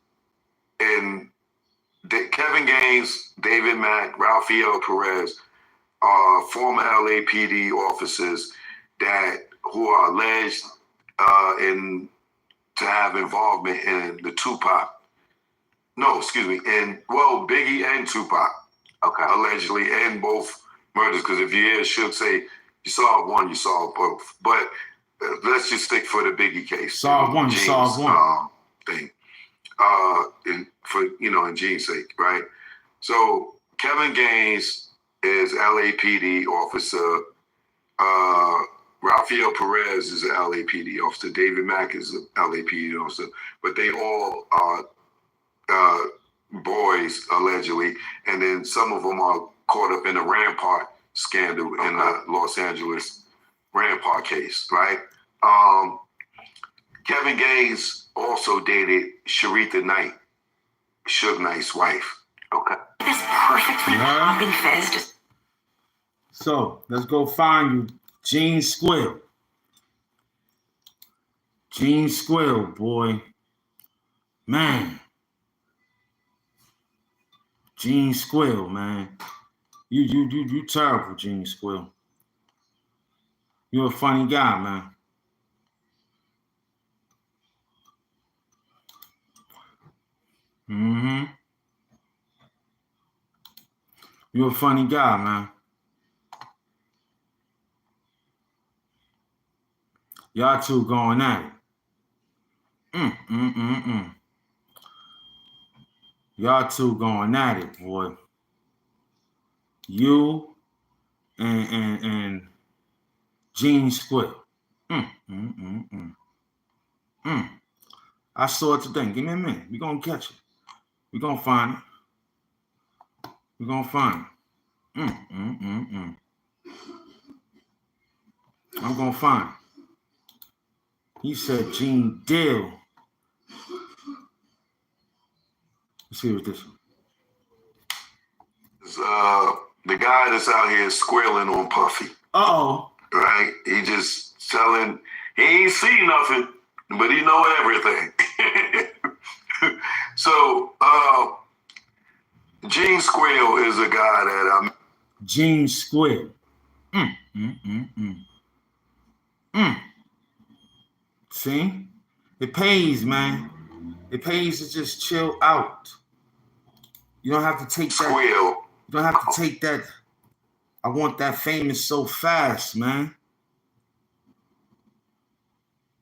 David Mack, Rafael Perez, former LAPD officers who are alleged to have involvement in the Tupac. No, excuse me, Biggie and Tupac. Okay. Allegedly, in both murders. Because if you hear Suge say you saw one, you saw both. But let's just stick for the Biggie case. Saw one, Gene's, saw one. Thing. In Gene's sake, right? So Kevin Gaines is LAPD officer. Rafael Perez is an LAPD officer. David Mack is an LAPD officer. But they all are boys, allegedly. And then some of them are caught up in the Rampart scandal in the Los Angeles Rampart case, right? Kevin Gaines also dated Sharitha Knight, Suge Knight's wife. Okay. This perfectly popping fizz. So let's go find you, Gene Squill. Gene Squill, boy. Man. Gene Squill, man. You terrible, Gene Squill. You're a funny guy, man. Mm-hmm. You're a funny guy, man. Y'all two going at it. Y'all two going at it, boy. You and Gene Squill. I saw it today. Give me a minute. We're going to catch it. We're going to find it. We're going to find it. I'm going to find it. He said Gene Dill. Let's see what this is. The guy that's out here squealing on Puffy. Uh-oh. Right? He just telling, he ain't seen nothing, but he know everything. So, Gene Squill is a guy that I'm... Gene Squill. See? It pays, man. It pays to just chill out. You don't have to take that. Squill. You don't have to take that. I want that famous so fast, man.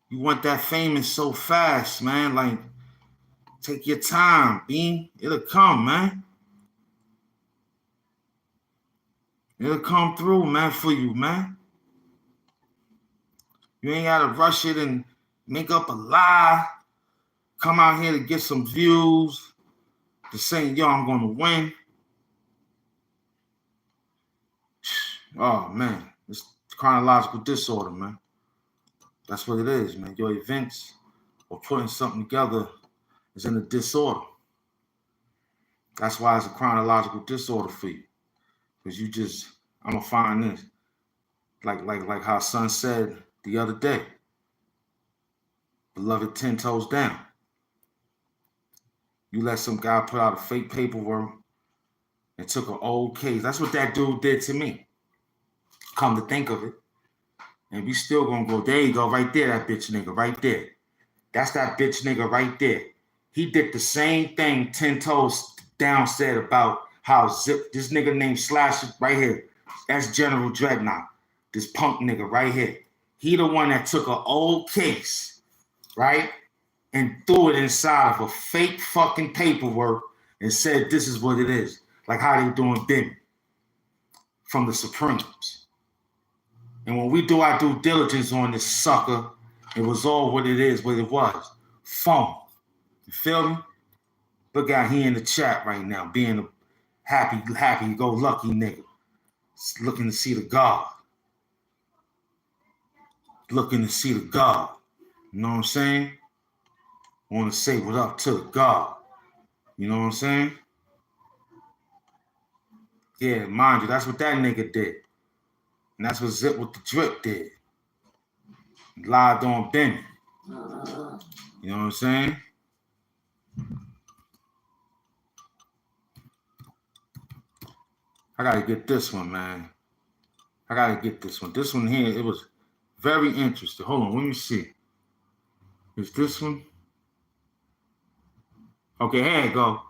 You want that famous so fast, man. Like, take your time, Bean. It'll come, man. It'll come through, man, for you, man. You ain't got to rush it and make up a lie. Come out here to get some views. To say, yo, I'm going to win. Oh, man. It's chronological disorder, man. That's what it is, man. Your events or putting something together is in a disorder. That's why it's a chronological disorder for you. Because you just, I'm going to find this. Like how Son said the other day. Beloved 10 toes down. You let some guy put out a fake paperwork and took an old case. That's what that dude did to me. Come to think of it. And we still gonna go, there you go, right there, that bitch nigga, right there. That's that bitch nigga right there. He did the same thing 10 toes down said about how Zip, this nigga named Slasher right here. That's General Dreadnought. This punk nigga right here. He the one that took an old case, right? And threw it inside of a fake fucking paperwork and said this is what it is. Like how they doing Bimmy from the Supremes. And when we do our due diligence on this sucker, it was all what it is, what it was. Phone. You feel me? Look out, he in the chat right now, being a happy-go-lucky nigga. Looking to see the God. Looking to see the God. You know what I'm saying? Want to say what up to the God. You know what I'm saying? Yeah, mind you, that's what that nigga did. And that's what Zip with the drip did. Lied on Benny. You know what I'm saying? I gotta get this one, man. I gotta get this one. This one here, it was very interesting. Hold on, let me see. Is this one? Okay, here you go.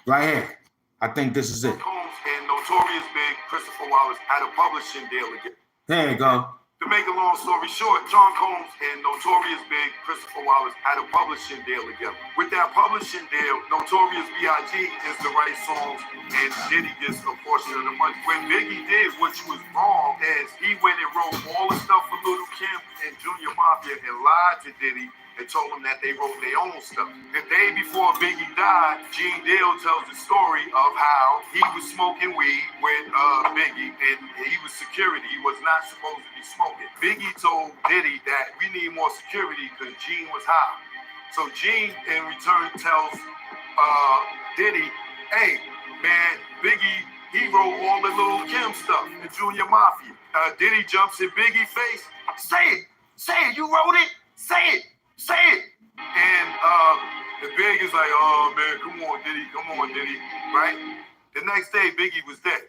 Right here. I think this is it. Combs and Notorious Big Christopher Wallace had a publishing deal again. There you go. To make a long story short, John Combs and Notorious Big Christopher Wallace had a publishing deal together. With that publishing deal, Notorious B.I.G. is to write songs and Diddy gets a portion of the money. When Biggie did, which was wrong, is he went and wrote all the stuff for Lil' Kim and Junior Mafia and lied to Diddy and told them that they wrote their own stuff. The day before Biggie died, Gene Deal tells the story of how he was smoking weed with Biggie and he was security. He was not supposed to be smoking. Biggie told Diddy that we need more security because Gene was high. So Gene in return tells Diddy, hey man, Biggie, he wrote all the Lil' Kim stuff, the Junior Mafia. Diddy jumps in Biggie's face, say it, you wrote it, say it. And the Big is like, oh man, come on, Diddy, right? The next day, Biggie was dead.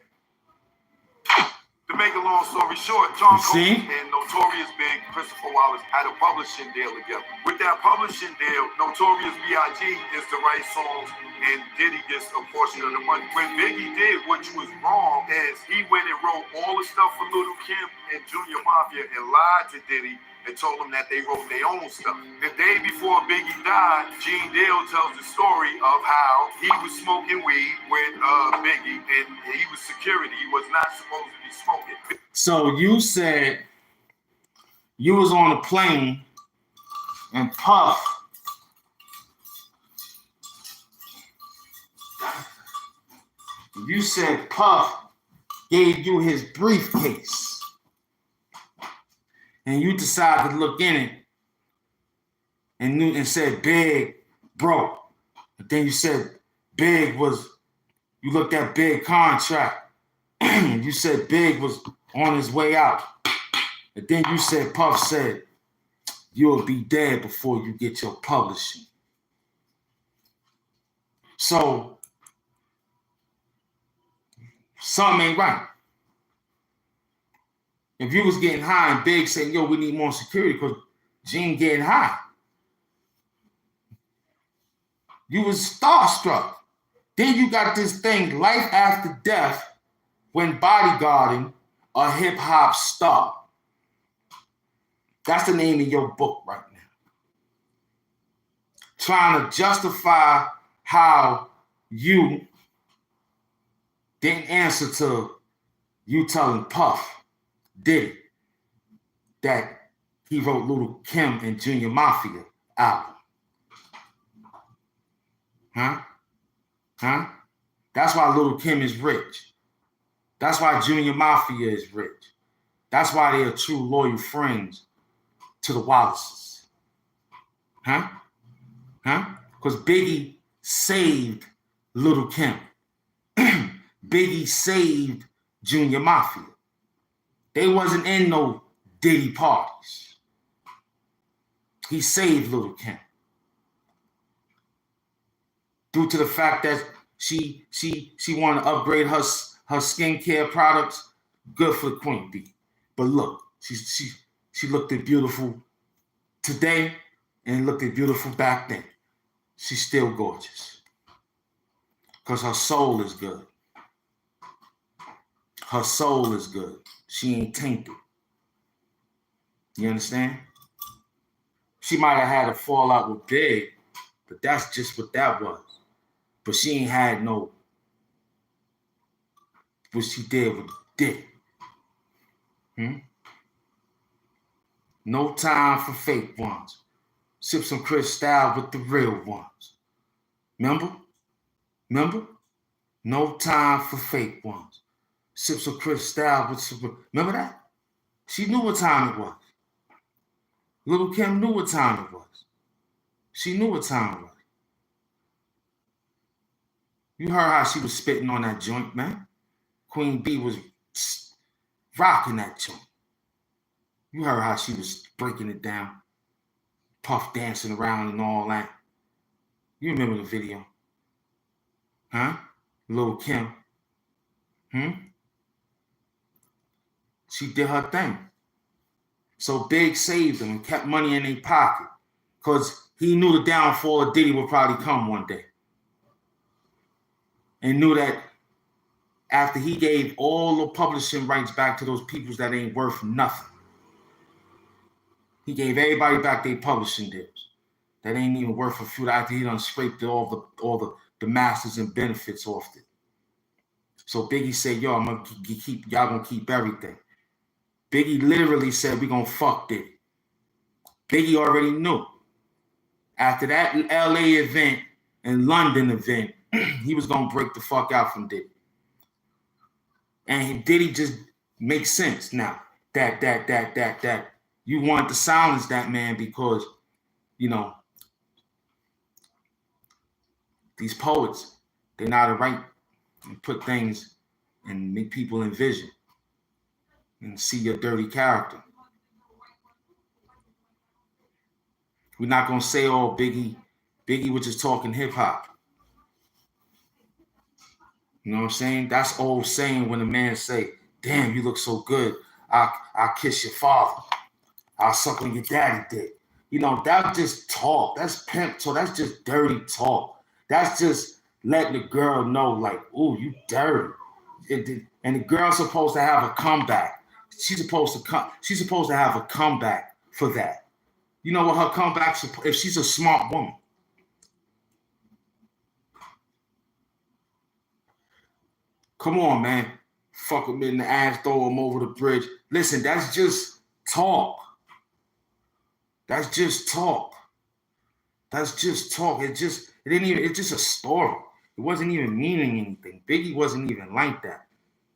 To make a long story short, John Combs and Notorious Big Christopher Wallace had a publishing deal together. With that publishing deal, Notorious B.I.G. is to write songs and Diddy gets a portion of the money. When Biggie did, which was wrong, is he went and wrote all the stuff for Lil' Kim and Junior Mafia and lied to Diddy and told them that they wrote their own stuff. The day before Biggie died, Gene Deal tells the story of how he was smoking weed with Biggie and he was security. He was not supposed to be smoking. So you said you was on a plane and Puff gave you his briefcase. And you decided to look in it and said Big broke. But then you said Big was, you looked at Big contract and you said Big was on his way out. And then you said Puff said you'll be dead before you get your publishing. So something ain't right. If you was getting high and Big said, yo, we need more security because Gene getting high, you was starstruck. Then you got this thing, Life After Death, when bodyguarding a hip-hop star. That's the name of your book right now. Trying to justify how you didn't answer to you telling Puff Diddy that he wrote Lil' Kim and Junior Mafia album. Huh? That's why Lil' Kim is rich. That's why Junior Mafia is rich. That's why they are true loyal friends to the Wallaces. Huh? Because Biggie saved Lil' Kim. Biggie saved Junior Mafia. They wasn't in no Diddy parties. He saved Lil' Kim. Due to the fact that she wanted to upgrade her skincare products, good for the Queen Bee. But look, she looked beautiful today and looked beautiful back then. She's still gorgeous. Because her soul is good. Her soul is good. She ain't tainted. You understand? She might have had a fallout with Big, but that's just what that was. But she ain't had no what she did with Diddy. No time for fake ones. Sip some Cristal with the real ones. Remember? No time for fake ones. Sip some Cristal with some... Remember that? She knew what time it was. Lil' Kim knew what time it was. She knew what time it was. You heard how she was spitting on that joint, man. Queen Bee was rocking that joint. You heard how she was breaking it down. Puff dancing around and all that. You remember the video. Huh? Lil' Kim. She did her thing. So Big saved them and kept money in their pocket because he knew the downfall of Diddy would probably come one day. And knew that after he gave all the publishing rights back to those peoples that ain't worth nothing. He gave everybody back their publishing deals that ain't even worth a few after he done scraped all the masters and benefits off it. So Biggie said, yo, y'all gonna keep everything. Biggie literally said, we gonna fuck Diddy. Biggie already knew. After that LA event and London event, he was gonna break the fuck out from Diddy. And Diddy just makes sense now that you wanted to silence that man because, you know, these poets, they know how to write and put things and make people envision and see your dirty character. We're not gonna say, oh, Biggie was just talking hip hop. You know what I'm saying? That's old saying when a man say, damn, you look so good. I'll kiss your father. I'll suck on your daddy dick. You know, that's just talk. That's pimp talk. That's just dirty talk. That's just letting the girl know, like, ooh, you dirty. And the girl's supposed to have a comeback. She's supposed to have a comeback for that. You know what her comeback, if she's a smart woman. Come on, man. Fuck him in the ass, throw him over the bridge. Listen, that's just talk. That's just talk. That's just talk. It's just a story. It wasn't even meaning anything. Biggie wasn't even like that.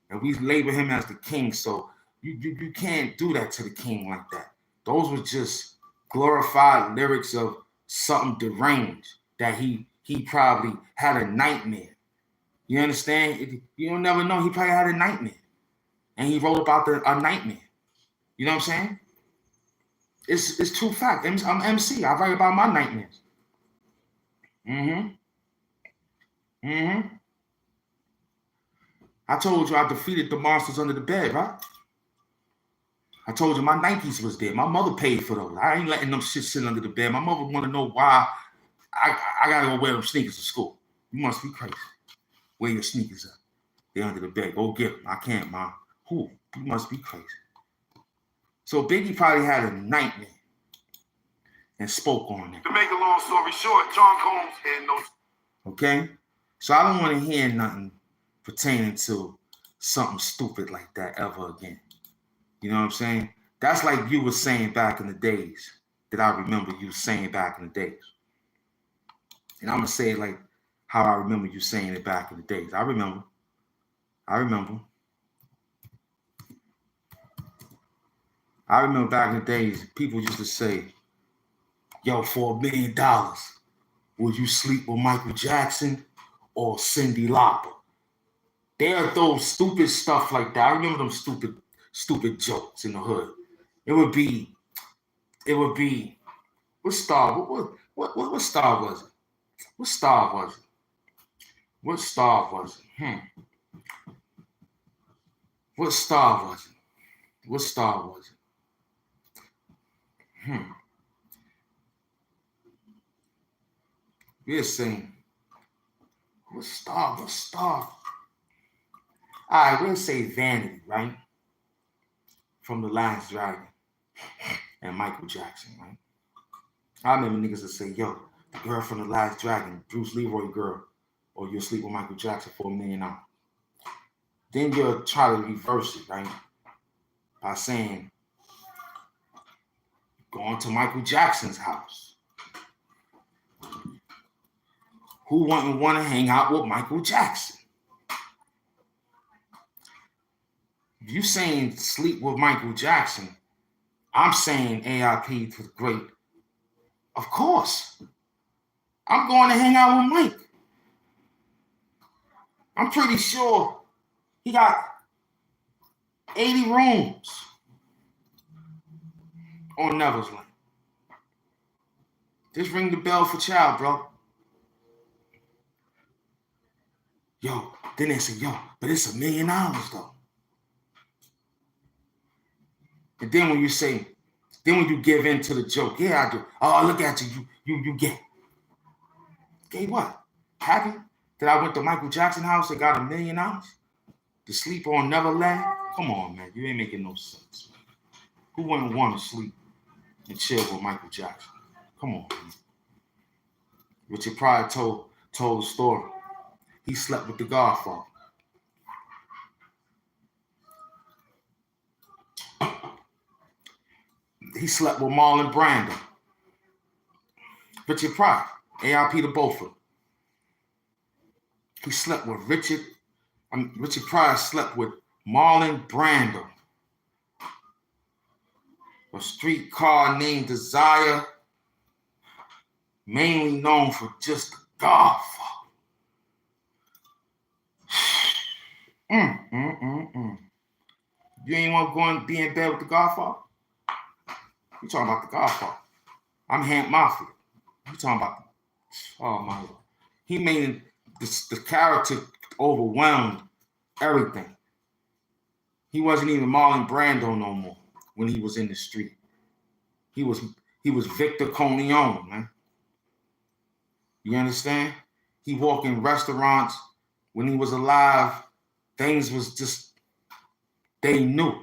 And we label him as the king, so you can't do that to the king like that. Those were just glorified lyrics of something deranged that he probably had a nightmare. You understand? You don't never know. He probably had a nightmare. And he wrote about a nightmare. You know what I'm saying? It's true fact. I'm MC. I write about my nightmares. I told you I defeated the monsters under the bed, right? I told you my Nikes was there. My mother paid for those. I ain't letting them shit sit under the bed. My mother want to know why I gotta go wear them sneakers to school. You must be crazy. Where your sneakers at? They're under the bed. Go get them. I can't, Mom. Who? You must be crazy. So Biggie probably had a nightmare and spoke on it. To make a long story short, John Combs and those. Okay? So I don't want to hear nothing pertaining to something stupid like that ever again. You know what I'm saying? That's like you were saying back in the days that I remember you saying back in the days. And I'm going to say it like how I remember you saying it back in the days. I remember. I remember back in the days, people used to say, yo, for $1 million, would you sleep with Michael Jackson or Cyndi Lauper? There are those stupid stuff like that. I remember them stupid jokes in the hood. It would be, what star was it? What star was it? What star was it? What star was it? We're saying, what star? All right, we'll say Vanity, right? From The Last Dragon and Michael Jackson, right? I remember niggas that say, yo, the girl from The Last Dragon, Bruce Leroy girl, or you'll sleep with Michael Jackson for $1 million. Then you'll try to reverse it, right? By saying, going to Michael Jackson's house. Who wouldn't want to hang out with Michael Jackson? If you saying sleep with Michael Jackson, I'm saying AIP to the great. Of course. I'm going to hang out with Mike. I'm pretty sure he got 80 rooms on Neville's Lane. Just ring the bell for child, bro. Yo, then they say, yo, but it's $1 million though. And then when you say, then when you give in to the joke, yeah, I do. Oh, look at you. You gay. Gay what? Happy that I went to Michael Jackson house and got $1 million to sleep on Neverland? Come on, man. You ain't making no sense. Who wouldn't want to sleep and chill with Michael Jackson? Come on, man. Richard Pryor told a story. He slept with the Godfather. He slept with Marlon Brando. Richard Pryor, AIP to both of them. He slept with Richard Pryor slept with Marlon Brando. A streetcar named Desire, mainly known for just the Godfather. You ain't want to go and be in bed with the Godfather? You talking about the Godfather. I'm Hamp Mafia. You talking about oh my Lord. He made the character overwhelmed everything. He wasn't even Marlon Brando no more when he was in the street. He was Victor Corleone, man. You understand? He walked in restaurants when he was alive. Things was just, they knew.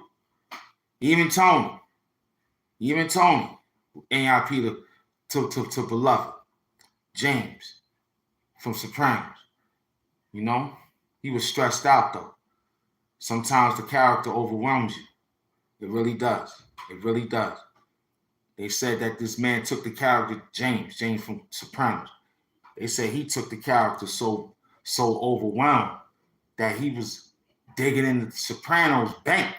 Even Tony, AIP to Beloved, James from Sopranos. You know, he was stressed out though. Sometimes the character overwhelms you. It really does. It really does. They said that this man took the character, James from Sopranos. They say he took the character so overwhelmed that he was digging into the Sopranos bank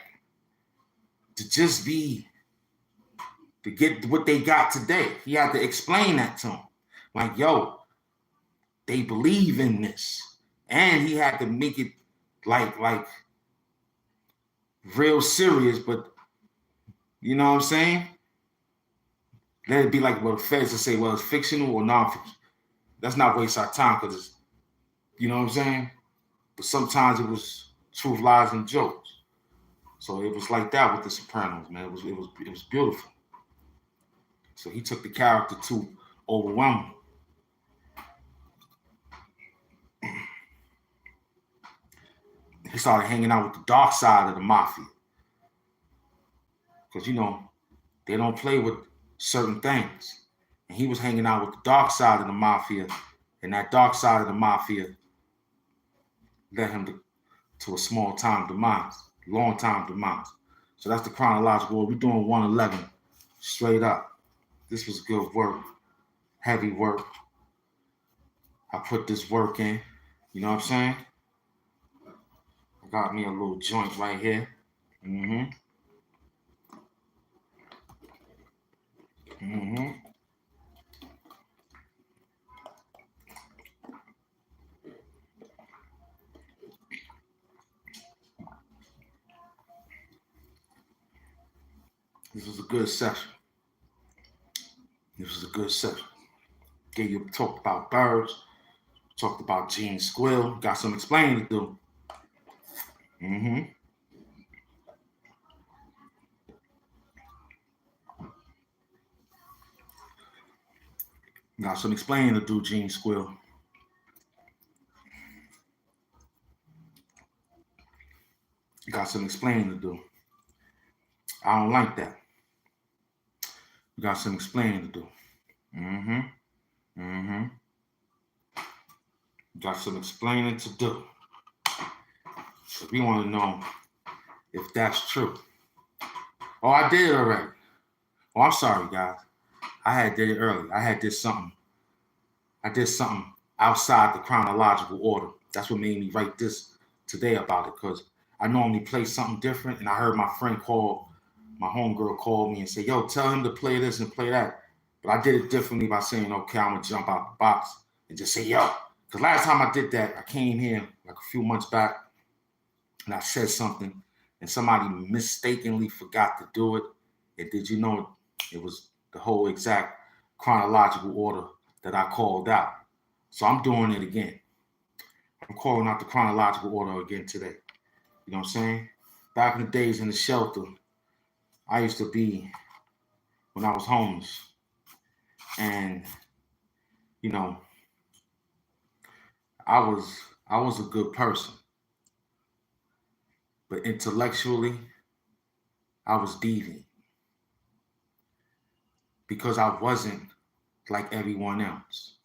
to get what they got today. He had to explain that to him. Like, yo, they believe in this. And he had to make it like real serious, but you know what I'm saying? Let it be like what the feds to say, well, it's fictional or non-fiction. Let's not waste our time because it's, you know what I'm saying? But sometimes it was truth, lies, and jokes. So it was like that with the Sopranos, man. It was beautiful. So he took the character too overwhelming. He started hanging out with the dark side of the mafia. Because, you know, they don't play with certain things. And he was hanging out with the dark side of the mafia. And that dark side of the mafia led him to a small-time demise, long-time demise. So that's the chronological order. We're doing 111 straight up. This was good work, heavy work. I put this work in, you know what I'm saying? I got me a little joint right here. This was a good session. Talked about birds, talked about Gene Squill, got some explaining to do. Got some explaining to do, Gene Squill. Got some explaining to do. I don't like that. Got some explaining to do. Got some explaining to do. So we want to know if that's true. Oh, I did it already. Oh, I'm sorry, guys. I did it early. I did something outside the chronological order. That's what made me write this today about it, because I normally play something different, and I heard my homegirl called me and say, yo, tell him to play this and play that. But I did it differently by saying, okay, I'm going to jump out the box and just say, yo. Because last time I did that, I came here like a few months back, and I said something, and somebody mistakenly forgot to do it. And did you know it was the whole exact chronological order that I called out? So I'm doing it again. I'm calling out the chronological order again today. You know what I'm saying? Back in the days in the shelter, I used to be when I was homeless. And, you know, I was a good person. But intellectually, I was deviant because I wasn't like everyone else.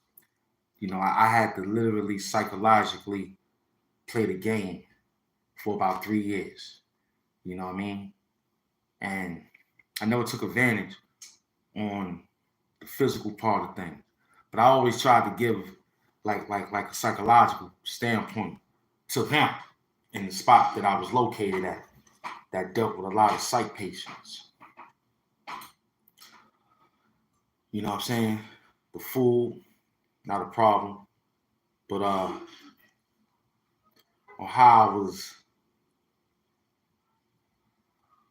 You know, I had to literally psychologically play the game for about 3 years. You know what I mean? And I never took advantage on the physical part of things, but I always tried to give like a psychological standpoint to them in the spot that I was located at that dealt with a lot of psych patients. You know what I'm saying? The food, not a problem, but on how I was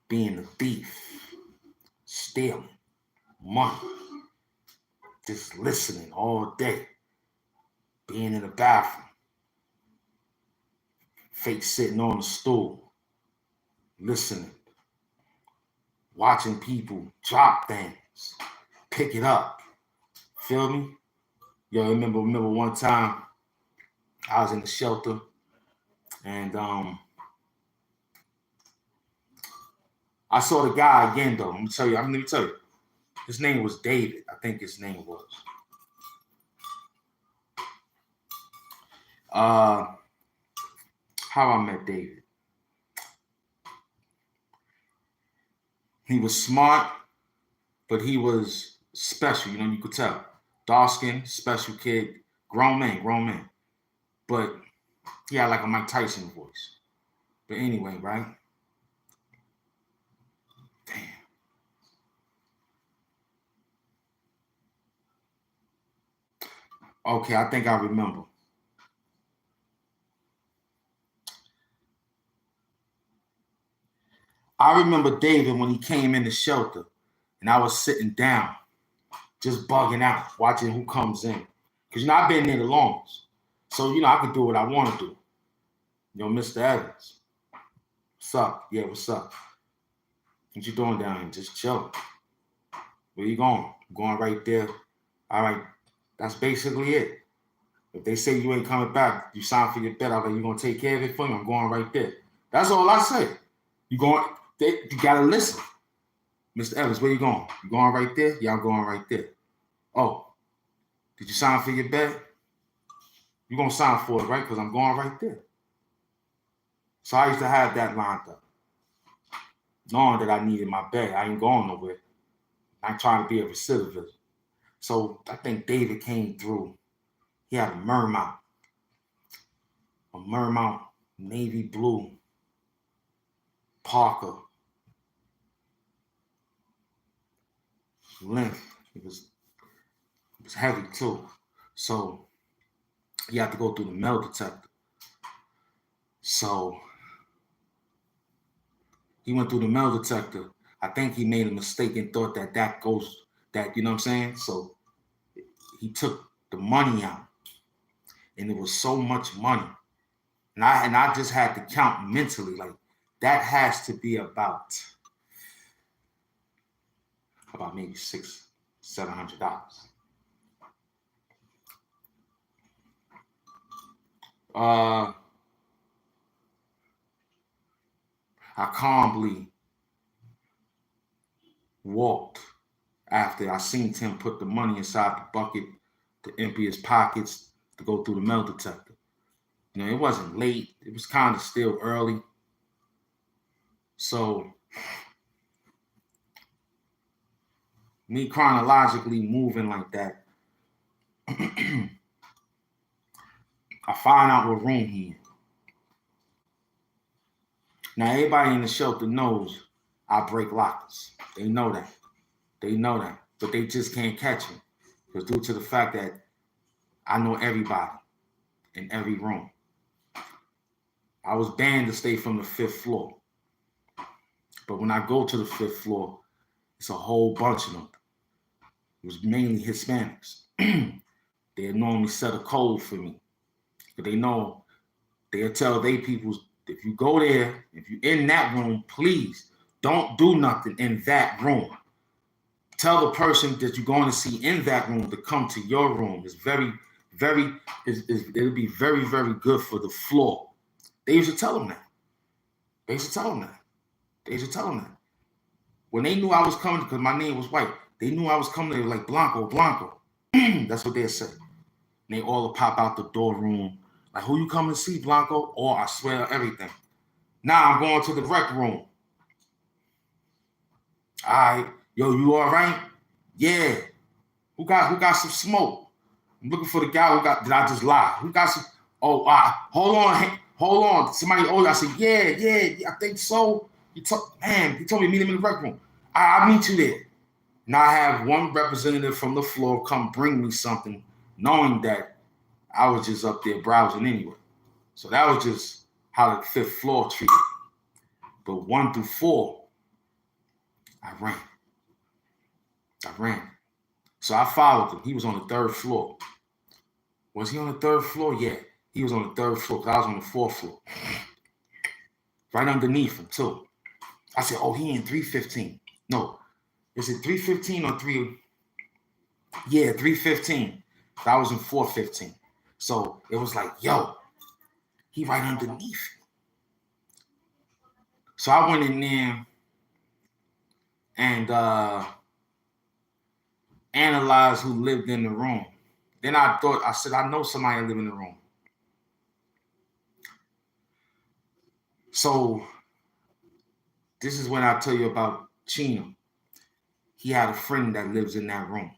being a thief, stealing money, just listening all day, being in the bathroom, fake sitting on the stool, listening, watching people drop things, pick it up. Feel me? Yo, remember one time I was in the shelter and I saw the guy again though. Let me tell you. His name was David. I think his name was. How I met David. He was smart, but he was special. You know, you could tell. Dark skin, special kid, grown man. But he had like a Mike Tyson voice. But anyway, right? Damn. Okay, I think I remember. I remember David when he came in the shelter and I was sitting down, just bugging out, watching who comes in. Because, you know, I've been there the longest. So, you know, I can do what I want to do. You know, Mr. Evans. What's up? Yeah, what's up? What you doing down here? Just chilling. Where you going? I'm going right there. All right. That's basically it. If they say you ain't coming back, you sign for your bet, I'm like, you going to take care of it for me? I'm going right there. That's all I say. You got to listen. Mr. Evans, where you going? You going right there? Yeah, I'm going right there. Oh, did you sign for your bet? You're going to sign for it, right? Because I'm going right there. So I used to have that lined up. Knowing that I needed my bag. I ain't going nowhere. I'm trying to be a recidivist. So I think David came through. He had a Mermount navy blue Parker length. It was heavy too. So you have to go through the metal detector. So he went through the metal detector. I think he made a mistake and thought that goes, you know what I'm saying? So he took the money out. And it was so much money. And I just had to count mentally, like that has to be about maybe $600-700. I calmly walked after I seen him put the money inside the bucket to empty his pockets to go through the metal detector. You know, it wasn't late. It was kind of still early. So me chronologically moving like that, I find out what room he in. Now, everybody in the shelter knows I break lockers. They know that. But they just can't catch me. Because due to the fact that I know everybody in every room. I was banned to stay from the 5th floor. But when I go to the 5th floor, it's a whole bunch of them. It was mainly Hispanics. They normally set a code for me. But they know, they'll tell their people, if you go there, if you're in that room, please Don't do nothing in that room. Tell the person that you're going to see in that room to come to your room. It's it'll be very, very good for the floor. They used to tell them that. They used to tell them that. When they knew I was coming, because my name was white, they knew I was coming. They were like, Blanco. That's what they'd say. And they all pop out the door room. Like, who you coming to see, Blanco? Or I swear everything. Now I'm going to the rec room. All right. Yo, you all right? Yeah. Who got some smoke? I'm looking for the guy who got, did I just lie? Who got some, hold on. Somebody I said, yeah, I think so. He told me meet him in the rec room. I'll meet you there. Now I have one representative from the floor come bring me something, knowing that I was just up there browsing anyway. So that was just how the fifth floor treated. But 1 through 4, I ran. So I followed him. He was on the 3rd floor. Was he on the 3rd floor? Yeah, he was on the 3rd floor because I was on the 4th floor. Right underneath him, too. I said, he in 315. No, is it 315 or 3? Yeah, 315. I was in 415. So it was like, yo, he right underneath me. So I went in there and analyzed who lived in the room. Then I said, I know somebody live in the room. So this is when I tell you about Chino. He had a friend that lives in that room.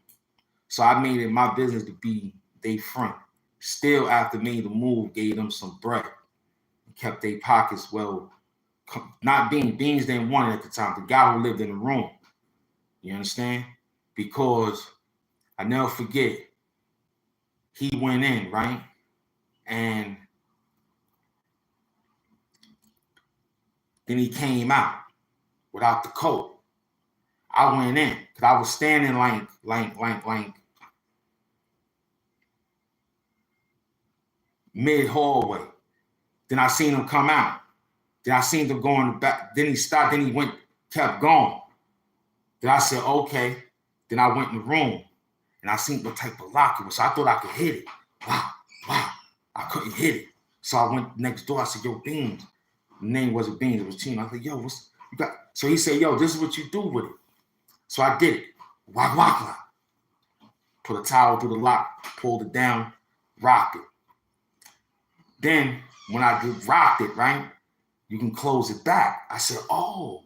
So I made it my business to be their friend. Still, after made the move, gave them some bread. Kept their pockets well, not Beans. Beans didn't want it at the time. The guy who lived in the room. You understand? Because I never forget, he went in, right? And then he came out without the coat. I went in because I was standing like mid hallway. Then I seen him come out. Then I seen him go in the back. Then he stopped. Then he kept going. Then I said, okay. Then I went in the room and I seen what type of lock it was. So I thought I could hit it. Wow. I couldn't hit it. So I went next door. I said, yo, Beans. The name wasn't Beans. It was Chino. I said, yo, what's you got? So he said, yo, this is what you do with it. So I did it. Wah. Put a towel through the lock, pulled it down, rocked it. Then when I rocked it, right, you can close it back. I said, oh.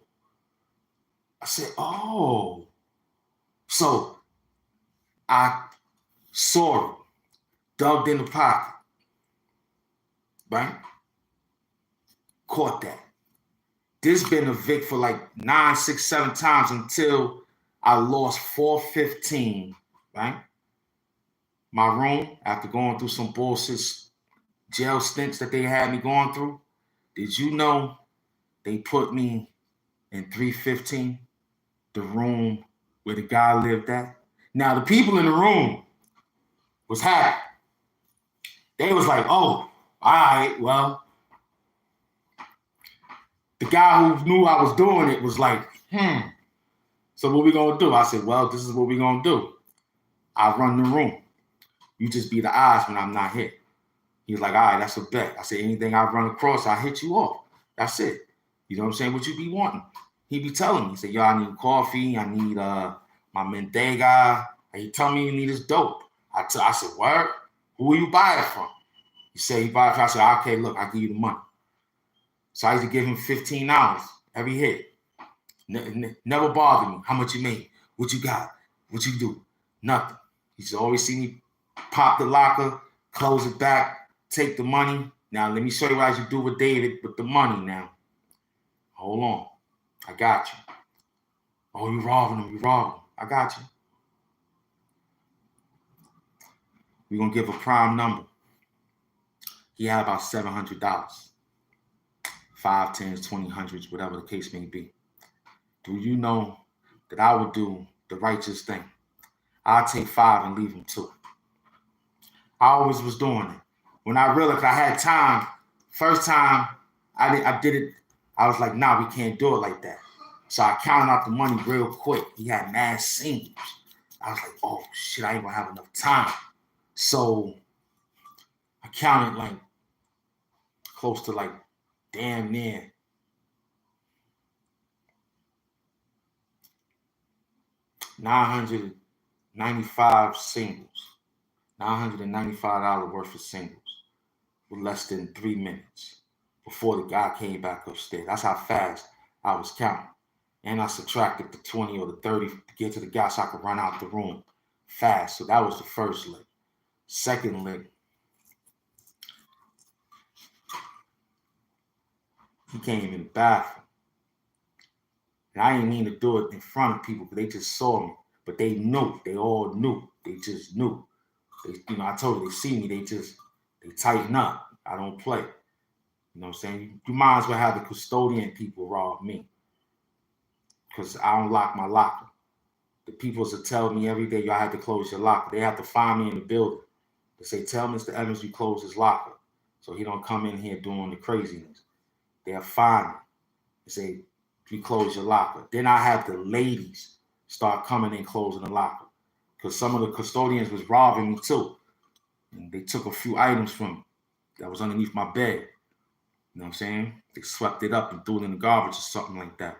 So I saw it, dug in the pocket, right? Caught that. This been a Vic for like 9, 6, 7 times until I lost 415, right? My room, after going through some bullshit jail stints that they had me going through. Did you know they put me in 315, the room where the guy lived at? Now, the people in the room was happy. They was like, oh, all right, well. The guy who knew I was doing it was like, so what we gonna do? I said, well, this is what we gonna do. I run the room. You just be the eyes when I'm not here. He was like, all right, that's a bet. I said, anything I run across, I hit you off. That's it. You know what I'm saying? What you be wanting? He be telling me, he said, yo, I need coffee. I need my Mentega. And he tell me he need his dope. I said, word? Who will you buy it from? He said, he buy it from. I said, okay, look, I'll give you the money. So I used to give him $15 every hit. Never bothered me. How much you made? What you got? What you do? Nothing. He used to always see me pop the locker, close it back, take the money. Now, let me show you what I should do with David with the money now. Hold on. I got you. Oh, you robbing him. I got you. We're going to give a prime number. He had about $700. 5, 10s, 20, 100s, whatever the case may be. Do you know that I would do the righteous thing? I'll take 5 and leave him 2. I always was doing it. When I realized I had time, first time I did it, I was like, nah, we can't do it like that. So I counted out the money real quick. He had mad singles. I was like, oh shit, I ain't gonna have enough time. So I counted like close to like damn near $995 singles, $995 worth of singles with less than 3 minutes before the guy came back upstairs. That's how fast I was counting. And I subtracted the 20 or the 30 to get to the guy so I could run out the room fast. So that was the first lick. Second lick, he came in the bathroom. And I didn't mean to do it in front of people because they just saw me. But they knew. They all knew. They just knew. I told you, they see me, they tighten up. I don't play. You know what I'm saying? You might as well have the custodian people rob me. Because I don't lock my locker. The people will tell me every day, y'all have to close your locker. They have to find me in the building. They say, tell Mr. Evans you close his locker. So he don't come in here doing the craziness. They'll find me. They say, you close your locker. Then I have the ladies start coming in closing the locker. Because some of the custodians was robbing me too. And they took a few items from me that was underneath my bed. You know what I'm saying? They swept it up and threw it in the garbage or something like that.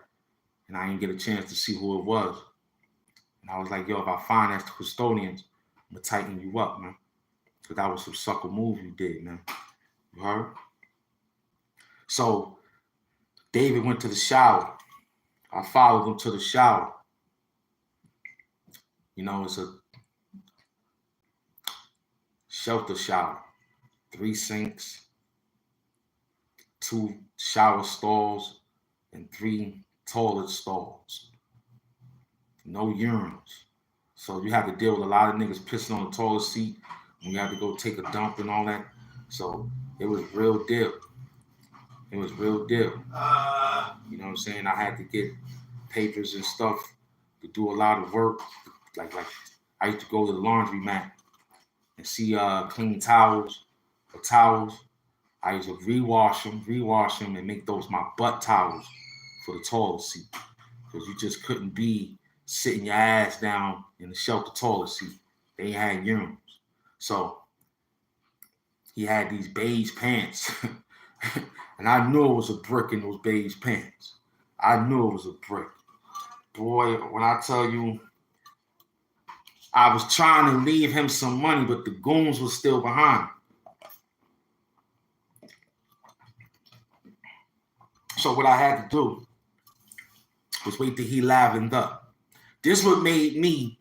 And I didn't get a chance to see who it was. And I was like, yo, if I find that's the custodians, I'm going to tighten you up, man. Because that was some sucker move you did, man. You heard? So David went to the shower. I followed him to the shower. It's a shelter shower. 3 sinks, 2 shower stalls, and 3 toilet stalls. No urinals. So you have to deal with a lot of niggas pissing on the toilet seat when you have to go take a dump and all that. So it was real deal. It was real deal. You know what I'm saying? I had to get papers and stuff to do a lot of work. Like I used to go to the laundromat and see clean towels or towels. I used to rewash them and make those my butt towels for the toilet seat. Because you just couldn't be sitting your ass down in the shelter toilet seat. They had urinals. So he had these beige pants. And I knew it was a brick in those beige pants. I knew it was a brick. Boy, when I tell you, I was trying to leave him some money, but the goons were still behind. So what I had to do was wait till he lavened up. This what made me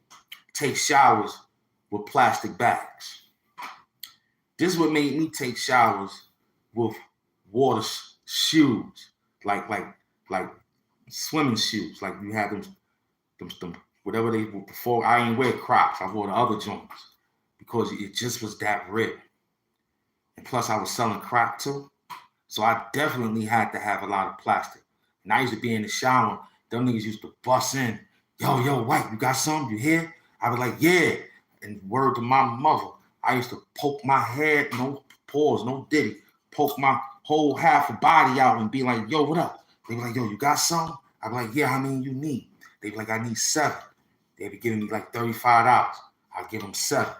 take showers with plastic bags. This is what made me take showers with water shoes, like swimming shoes. Like you had them whatever they were before. I ain't wear Crocs. I wore the other joints because it just was that real. And plus, I was selling crack too, so I definitely had to have a lot of plastic. And I used to be in the shower. Them niggas used to bust in. Yo, white, you got some? You here? I was like, yeah. And word to my mother, I used to poke my head, no pause, no diddy, poke my whole half a body out and be like, yo, what up? They be like, yo, you got some? I be like, yeah, how many you need? They be like, I need 7. They be giving me like $35. I'll give them 7.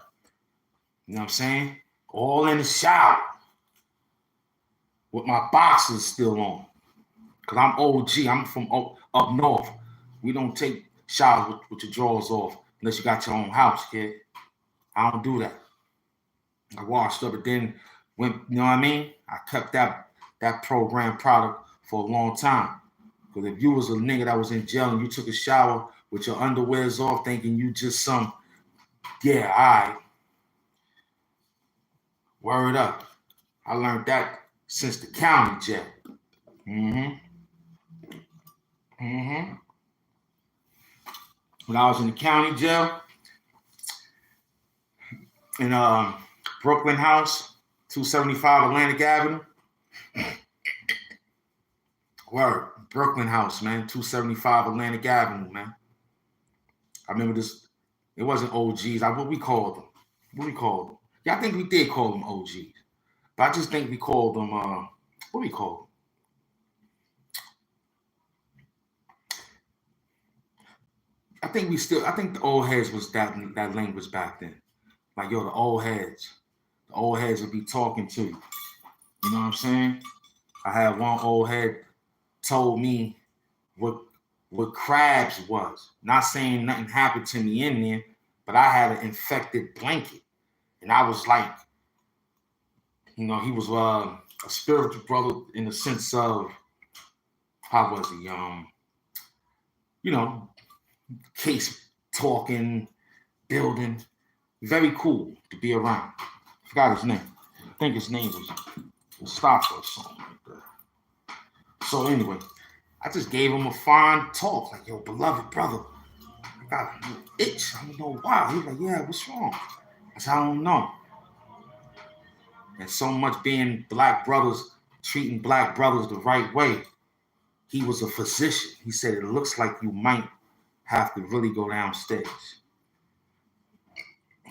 You know what I'm saying? All in the shower with my boxers still on. Because I'm OG. I'm from up north. We don't take showers with your drawers off unless you got your own house, kid. I don't do that. I washed up, but then when, you know what I mean? I kept that program product for a long time. Because if you was a nigga that was in jail and you took a shower with your underwears off thinking you just some, yeah, all right. Word up. I learned that since the county jail. When I was in the county jail, in Brooklyn House, 275 Atlantic Avenue. Word, Brooklyn House, man, 275 Atlantic Avenue, man. I remember this. It wasn't OGs. What we called them? Yeah, I think we did call them OGs. But I just think we called them, what we call them? I think the old heads was that language back then. Like, yo, the old heads would be talking to you. You know what I'm saying? I had one old head told me what crabs was. Not saying nothing happened to me in there, but I had an infected blanket. And I was like, he was a spiritual brother in the sense of, how was he? Case talking, building. Very cool to be around. I forgot his name. I think his name was Mustafa or something like that. So anyway, I just gave him a fine talk, like, yo, beloved brother, I got an itch. I don't know why. He was like, yeah, what's wrong? I said, I don't know. And so much being black brothers, treating black brothers the right way, he was a physician. He said, it looks like you might have to really go downstairs.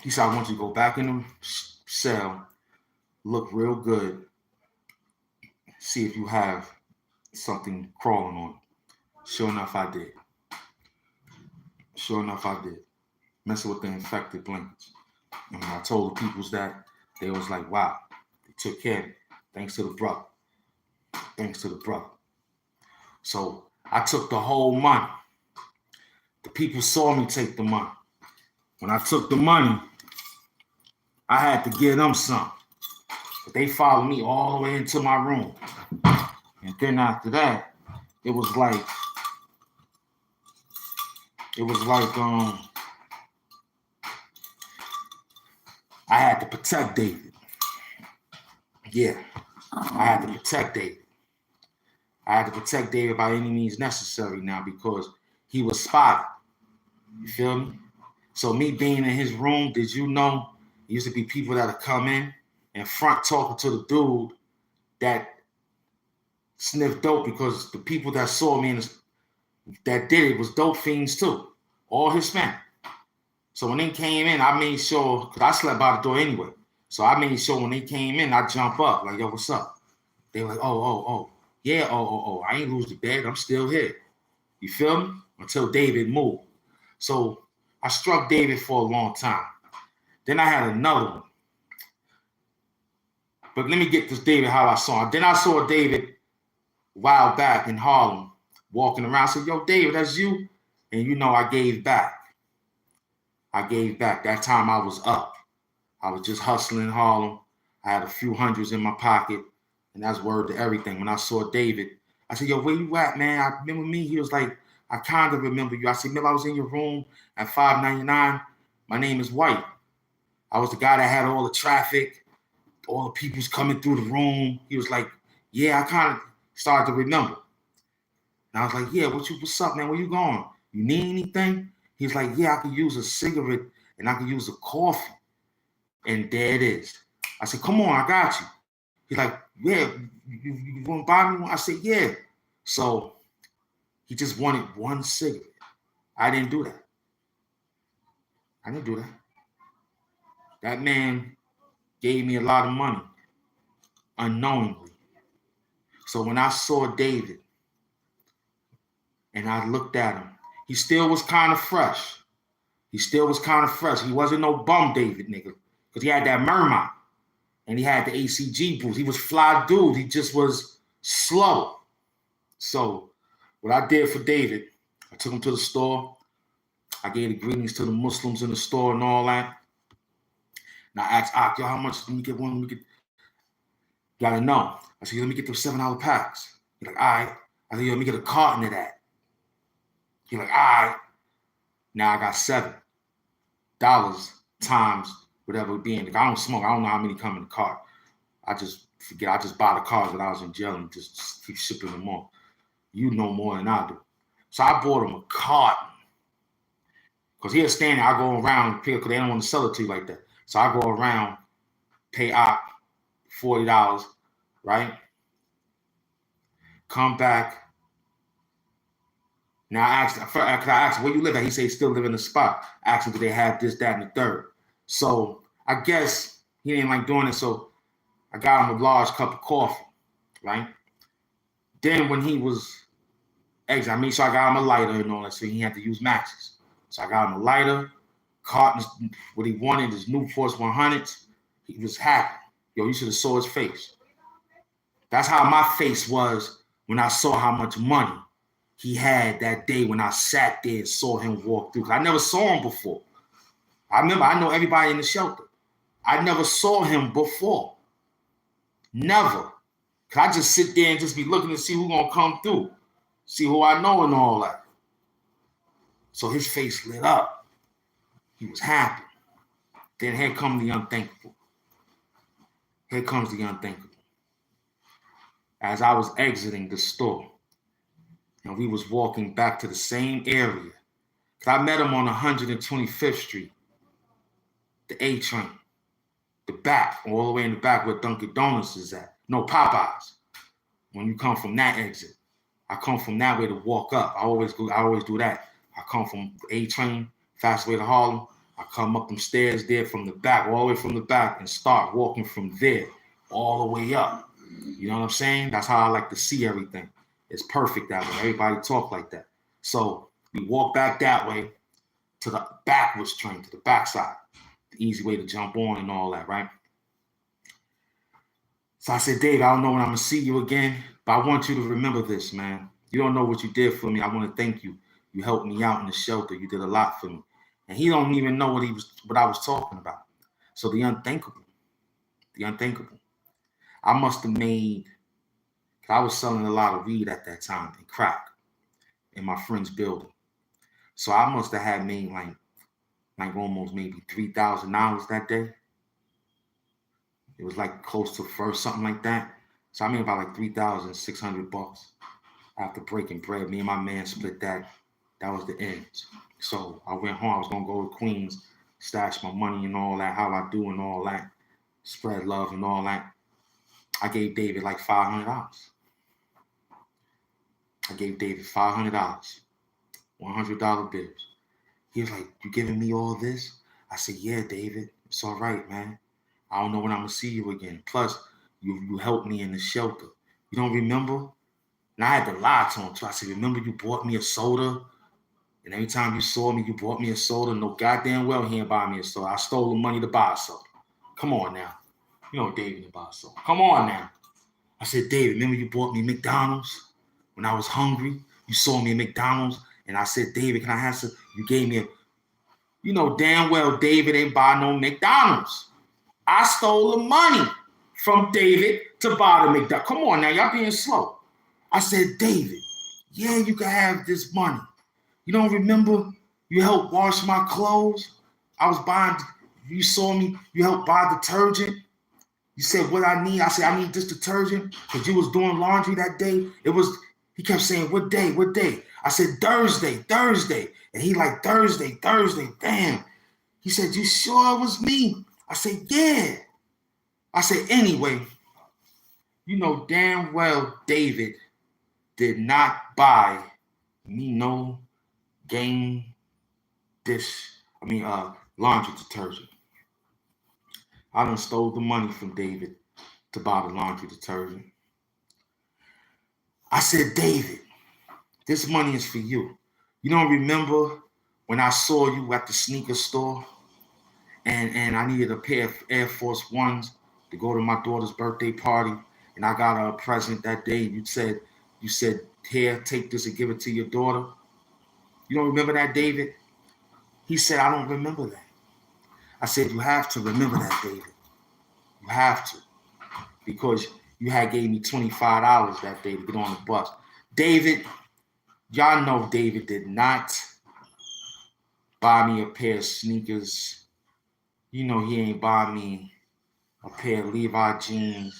He said, I want you to go back in the cell, look real good, see if you have something crawling on it. Sure enough, I did. Messing with the infected blankets. And when I told the peoples that, they was like, wow, they took care of it. Thanks to the brother. So I took the whole money. The people saw me take the money. When I took the money, I had to give them some. But they followed me all the way into my room. And then after that, it was like I had to protect David. Yeah, I had to protect David. I had to protect David by any means necessary now because he was spotted. You feel me? So me being in his room, did you know, there used to be people that would come in and front talking to the dude that sniffed dope, because the people that saw me that did it was dope fiends too, all Hispanic. So when they came in, I made sure, because I slept by the door anyway, so I made sure when they came in, I jump up, like, yo, what's up? They were like, oh, yeah, I ain't lose the bed, I'm still here. You feel me? Until David moved. So I struck David for a long time. Then I had another one. But let me get this David how I saw him. Then I saw David a while back in Harlem walking around. I said, yo, David, that's you? And I gave back. That time I was up. I was just hustling in Harlem. I had a few hundreds in my pocket, and that's word to everything. When I saw David, I said, yo, where you at, man? I remember me. He was like, I kind of remember you. I said, remember I was in your room at 599? My name is White. I was the guy that had all the traffic, all the people's coming through the room. He was like, yeah, I kind of started to remember. And I was like, yeah, what's up, man? Where you going? You need anything? He's like, yeah, I could use a cigarette and I could use a coffee. And there it is. I said, come on, I got you. He's like, yeah, you want to buy me one? I said, yeah. So he just wanted one cigarette. I didn't do that. That man gave me a lot of money unknowingly. So when I saw David and I looked at him, he still was kind of fresh. He wasn't no bum David, nigga, because he had that Mermont and he had the ACG boots. He was fly dude. He just was slow. So what I did for David, I took him to the store. I gave the greetings to the Muslims in the store and all that. And I asked Ak, yo, how much? Let me get one. Gotta know. I said, let me get those $7 packs. He's like, all right. I said, yo, let me get a carton of that. He's like, all right. Now I got $7 times whatever it being. Like, I don't smoke. I don't know how many come in the cart. I just forget. I just buy the cards when I was in jail and just keep shipping them on. You know more than I do. So I bought him a carton. Because he'll stand there. I go around and pick, because they don't want to sell it to you like that. So I go around, pay Op $40, right? Come back. Now I asked where you live at. He said he still live in the spot. I asked him, do they have this, that, and the third? So I guess he didn't like doing it. So I got him a large cup of coffee, right? Then when he was exiting, I made sure I got him a lighter and all that, so he had to use matches. So I got him a lighter, cartons, what he wanted, his Newports 100s. He was happy. Yo, you should have saw his face. That's how my face was when I saw how much money he had that day when I sat there and saw him walk through. 'Cause I never saw him before. I know everybody in the shelter. I never saw him before. Never. 'Cause I just sit there and just be looking to see who's gonna come through. See who I know and all that. So his face lit up. He was happy. Then here comes the unthinkable. Here comes the unthinkable. As I was exiting the store, and we was walking back to the same area, because I met him on 125th Street, the A train, the back, all the way in the back where Dunkin' Donuts is at. No, Popeyes. When you come from that exit, I come from that way to walk up. I always do that. I come from the A train, fast way to Harlem. I come up them stairs there from the back, all the way from the back, and start walking from there all the way up. You know what I'm saying? That's how I like to see everything. It's perfect that way. Everybody talk like that. So we walk back that way to the backwards train, to the backside. The easy way to jump on and all that, right? So I said, Dave, I don't know when I'm going to see you again, but I want you to remember this, man. You don't know what you did for me. I want to thank you. You helped me out in the shelter. You did a lot for me. And he don't even know what I was talking about. So the unthinkable. I must have made, I was selling a lot of weed at that time and crack in my friend's building. So I must have had made like almost maybe $3,000 that day. It was like close to first, something like that. So I made about like $3,600 after breaking bread. Me and my man split that. That was the end. So I went home. I was gonna go to Queens, stash my money and all that, how I do and all that, spread love and all that. I gave David like $500. I gave David $500, $100 bills. He was like, "You giving me all this?" I said, "Yeah, David, it's all right, man. I don't know when I'm gonna see you again. Plus, you helped me in the shelter. You don't remember?" And I had to lie to him too. I said, "Remember you bought me a soda? And every time you saw me, you bought me a soda. No goddamn well he ain't buy me a soda. I stole the money to buy a soda. Come on now. You know David didn't buy a soda. Come on now." I said, "David, remember you bought me McDonald's when I was hungry? You saw me at McDonald's and I said, 'David, can I have some?' You gave me a..." You know damn well David ain't buy no McDonald's. I stole the money from David to buy the McDonald's. Come on now, y'all being slow. I said, "David, yeah, you can have this money. You don't remember you helped wash my clothes? I was buying, you saw me, you helped buy detergent. You said what I need. I said, I need this detergent because you was doing laundry that day. He kept saying, what day? I said, Thursday. And he like, Thursday. Damn. He said, you sure it was me? I said, yeah. I said, anyway, you know damn well David did not buy me no laundry detergent. I done stole the money from David to buy the laundry detergent. I said, David, this money is for you. You don't remember when I saw you at the sneaker store and I needed a pair of Air Force Ones to go to my daughter's birthday party and I got her a present that day. You said, here, take this and give it to your daughter. You don't remember that, David? He said, I don't remember that. I said, you have to remember that, David. You have to. Because you had gave me $25 that day to get on the bus. David, y'all know David did not buy me a pair of sneakers. You know he ain't buy me a pair of Levi jeans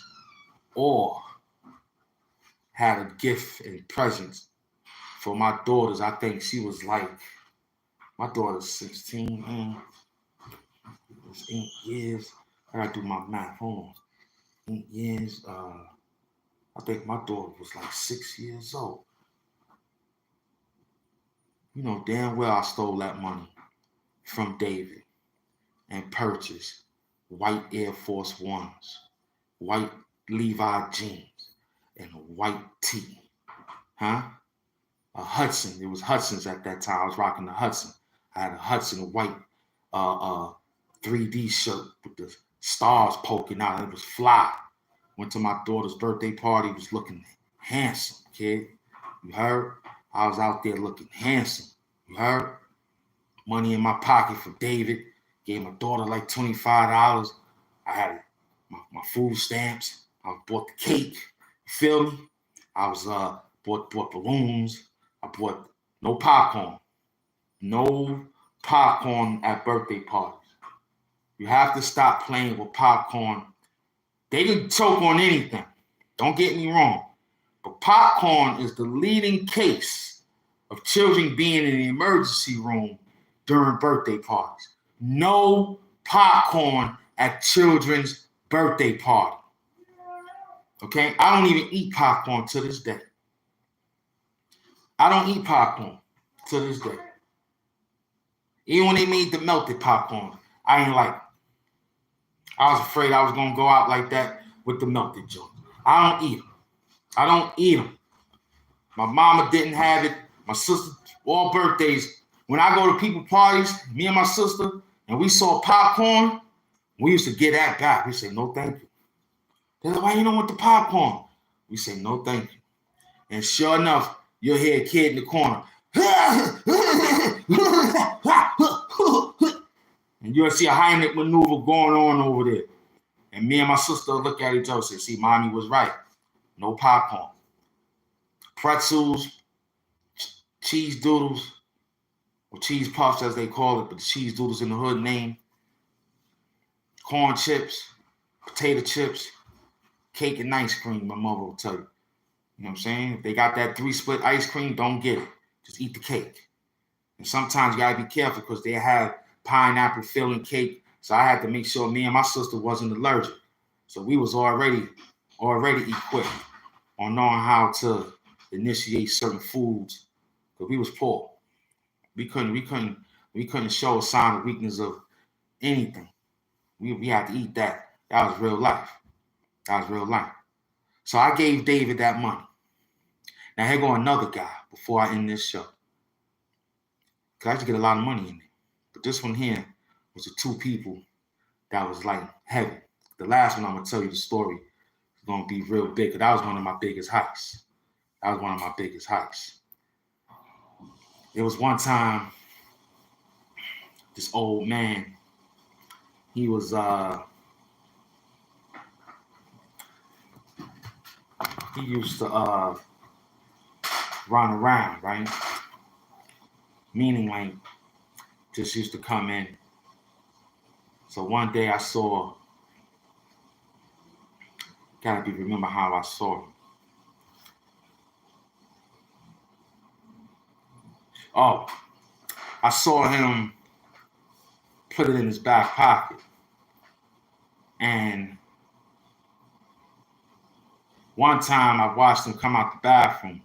or had a gift and presents for my daughters. I think she was like, my daughter's 16, it was 8 years. I gotta do my math, hold on. 8 years, I think my daughter was like 6 years old. You know damn well I stole that money from David and purchased white Air Force Ones, white Levi jeans, and a white tee. A Hudson. It was Hudson's at that time. I was rocking the Hudson. I had a Hudson, a white 3D shirt with the stars poking out. It was fly. Went to my daughter's birthday party, was looking handsome, kid. You heard? I was out there looking handsome. You heard? Money in my pocket for David. Gave my daughter like $25. I had my food stamps. I bought the cake. You feel me? I was bought balloons. I bought no popcorn. No popcorn at birthday parties. You have to stop playing with popcorn. They can choke on anything. Don't get me wrong. But popcorn is the leading case of children being in the emergency room during birthday parties. No popcorn at children's birthday party. Okay? I don't even eat popcorn to this day. I don't eat popcorn to this day. Even when they made the melted popcorn, I ain't like it. I was afraid I was going to go out like that with the melted joint. I don't eat them. I don't eat them. My mama didn't have it. My sister, all birthdays. When I go to people parties, me and my sister, and we saw popcorn, we used to get that back. We say, no, thank you. They're like, why you don't want the popcorn? We say, no, thank you. And sure enough, you'll hear a kid in the corner. And you'll see a Heimlich maneuver going on over there. And me and my sister look at each other and say, see, mommy was right. No popcorn. Pretzels, cheese doodles, or cheese puffs as they call it, but the cheese doodles in the hood name. Corn chips, potato chips, cake and ice cream, my mother will tell you. You know what I'm saying? If they got that 3-split ice cream, don't get it. Just eat the cake. And sometimes you gotta be careful because they have pineapple filling cake. So I had to make sure me and my sister wasn't allergic. So we was already equipped on knowing how to initiate certain foods because we was poor. We couldn't show a sign of weakness of anything. We had to eat that. That was real life. That was real life. So I gave David that money. Now here go another guy before I end this show. Because I used to get a lot of money in there. But this one here was the two people that was like heavy. The last one I'm going to tell you the story is going to be real big. Because that was one of my biggest heists. It was one time, this old man, he was, he used to run around, right? Meaning like, just used to come in. So one day I saw, gotta remember how I saw him. Oh, I saw him put it in his back pocket. And one time I watched him come out the bathroom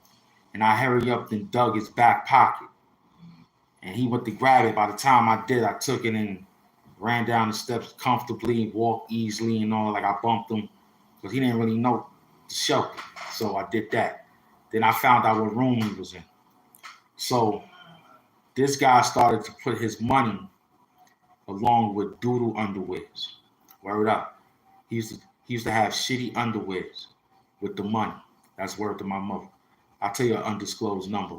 and I hurried up and dug his back pocket. And he went to grab it. By the time I did, I took it and ran down the steps comfortably, walked easily and all. Like I bumped him because he didn't really know the shelter. So I did that. Then I found out what room he was in. So this guy started to put his money along with doodle underwears. Word up. He used to have shitty underwears with the money. That's word to my mother. I'll tell you an undisclosed number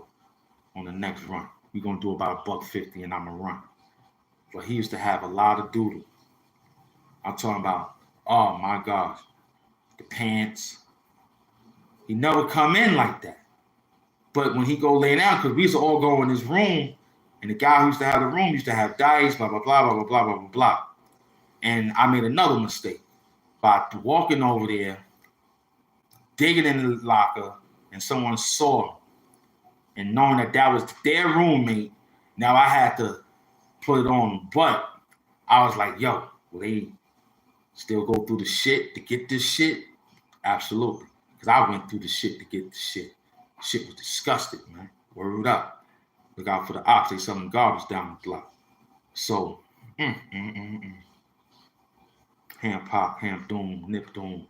on the next run. We're going to do about $150 and I'm going to run. But he used to have a lot of doodle. I'm talking about, oh my gosh, the pants. He never come in like that. But when he go lay down, because we used to all go in his room, and the guy who used to have the room used to have dice, blah, blah, blah, blah, blah, blah, blah, blah, blah. And I made another mistake by walking over there, digging in the locker, and someone saw him. And knowing that that was their roommate, now I had to put it on them. But I was like, yo, will they still go through the shit to get this shit? Absolutely. Because I went through the shit to get the shit. Shit was disgusting, man. Word up. Look out for the ops. They selling garbage down the block. So, HAMP Doom, Nip Doom.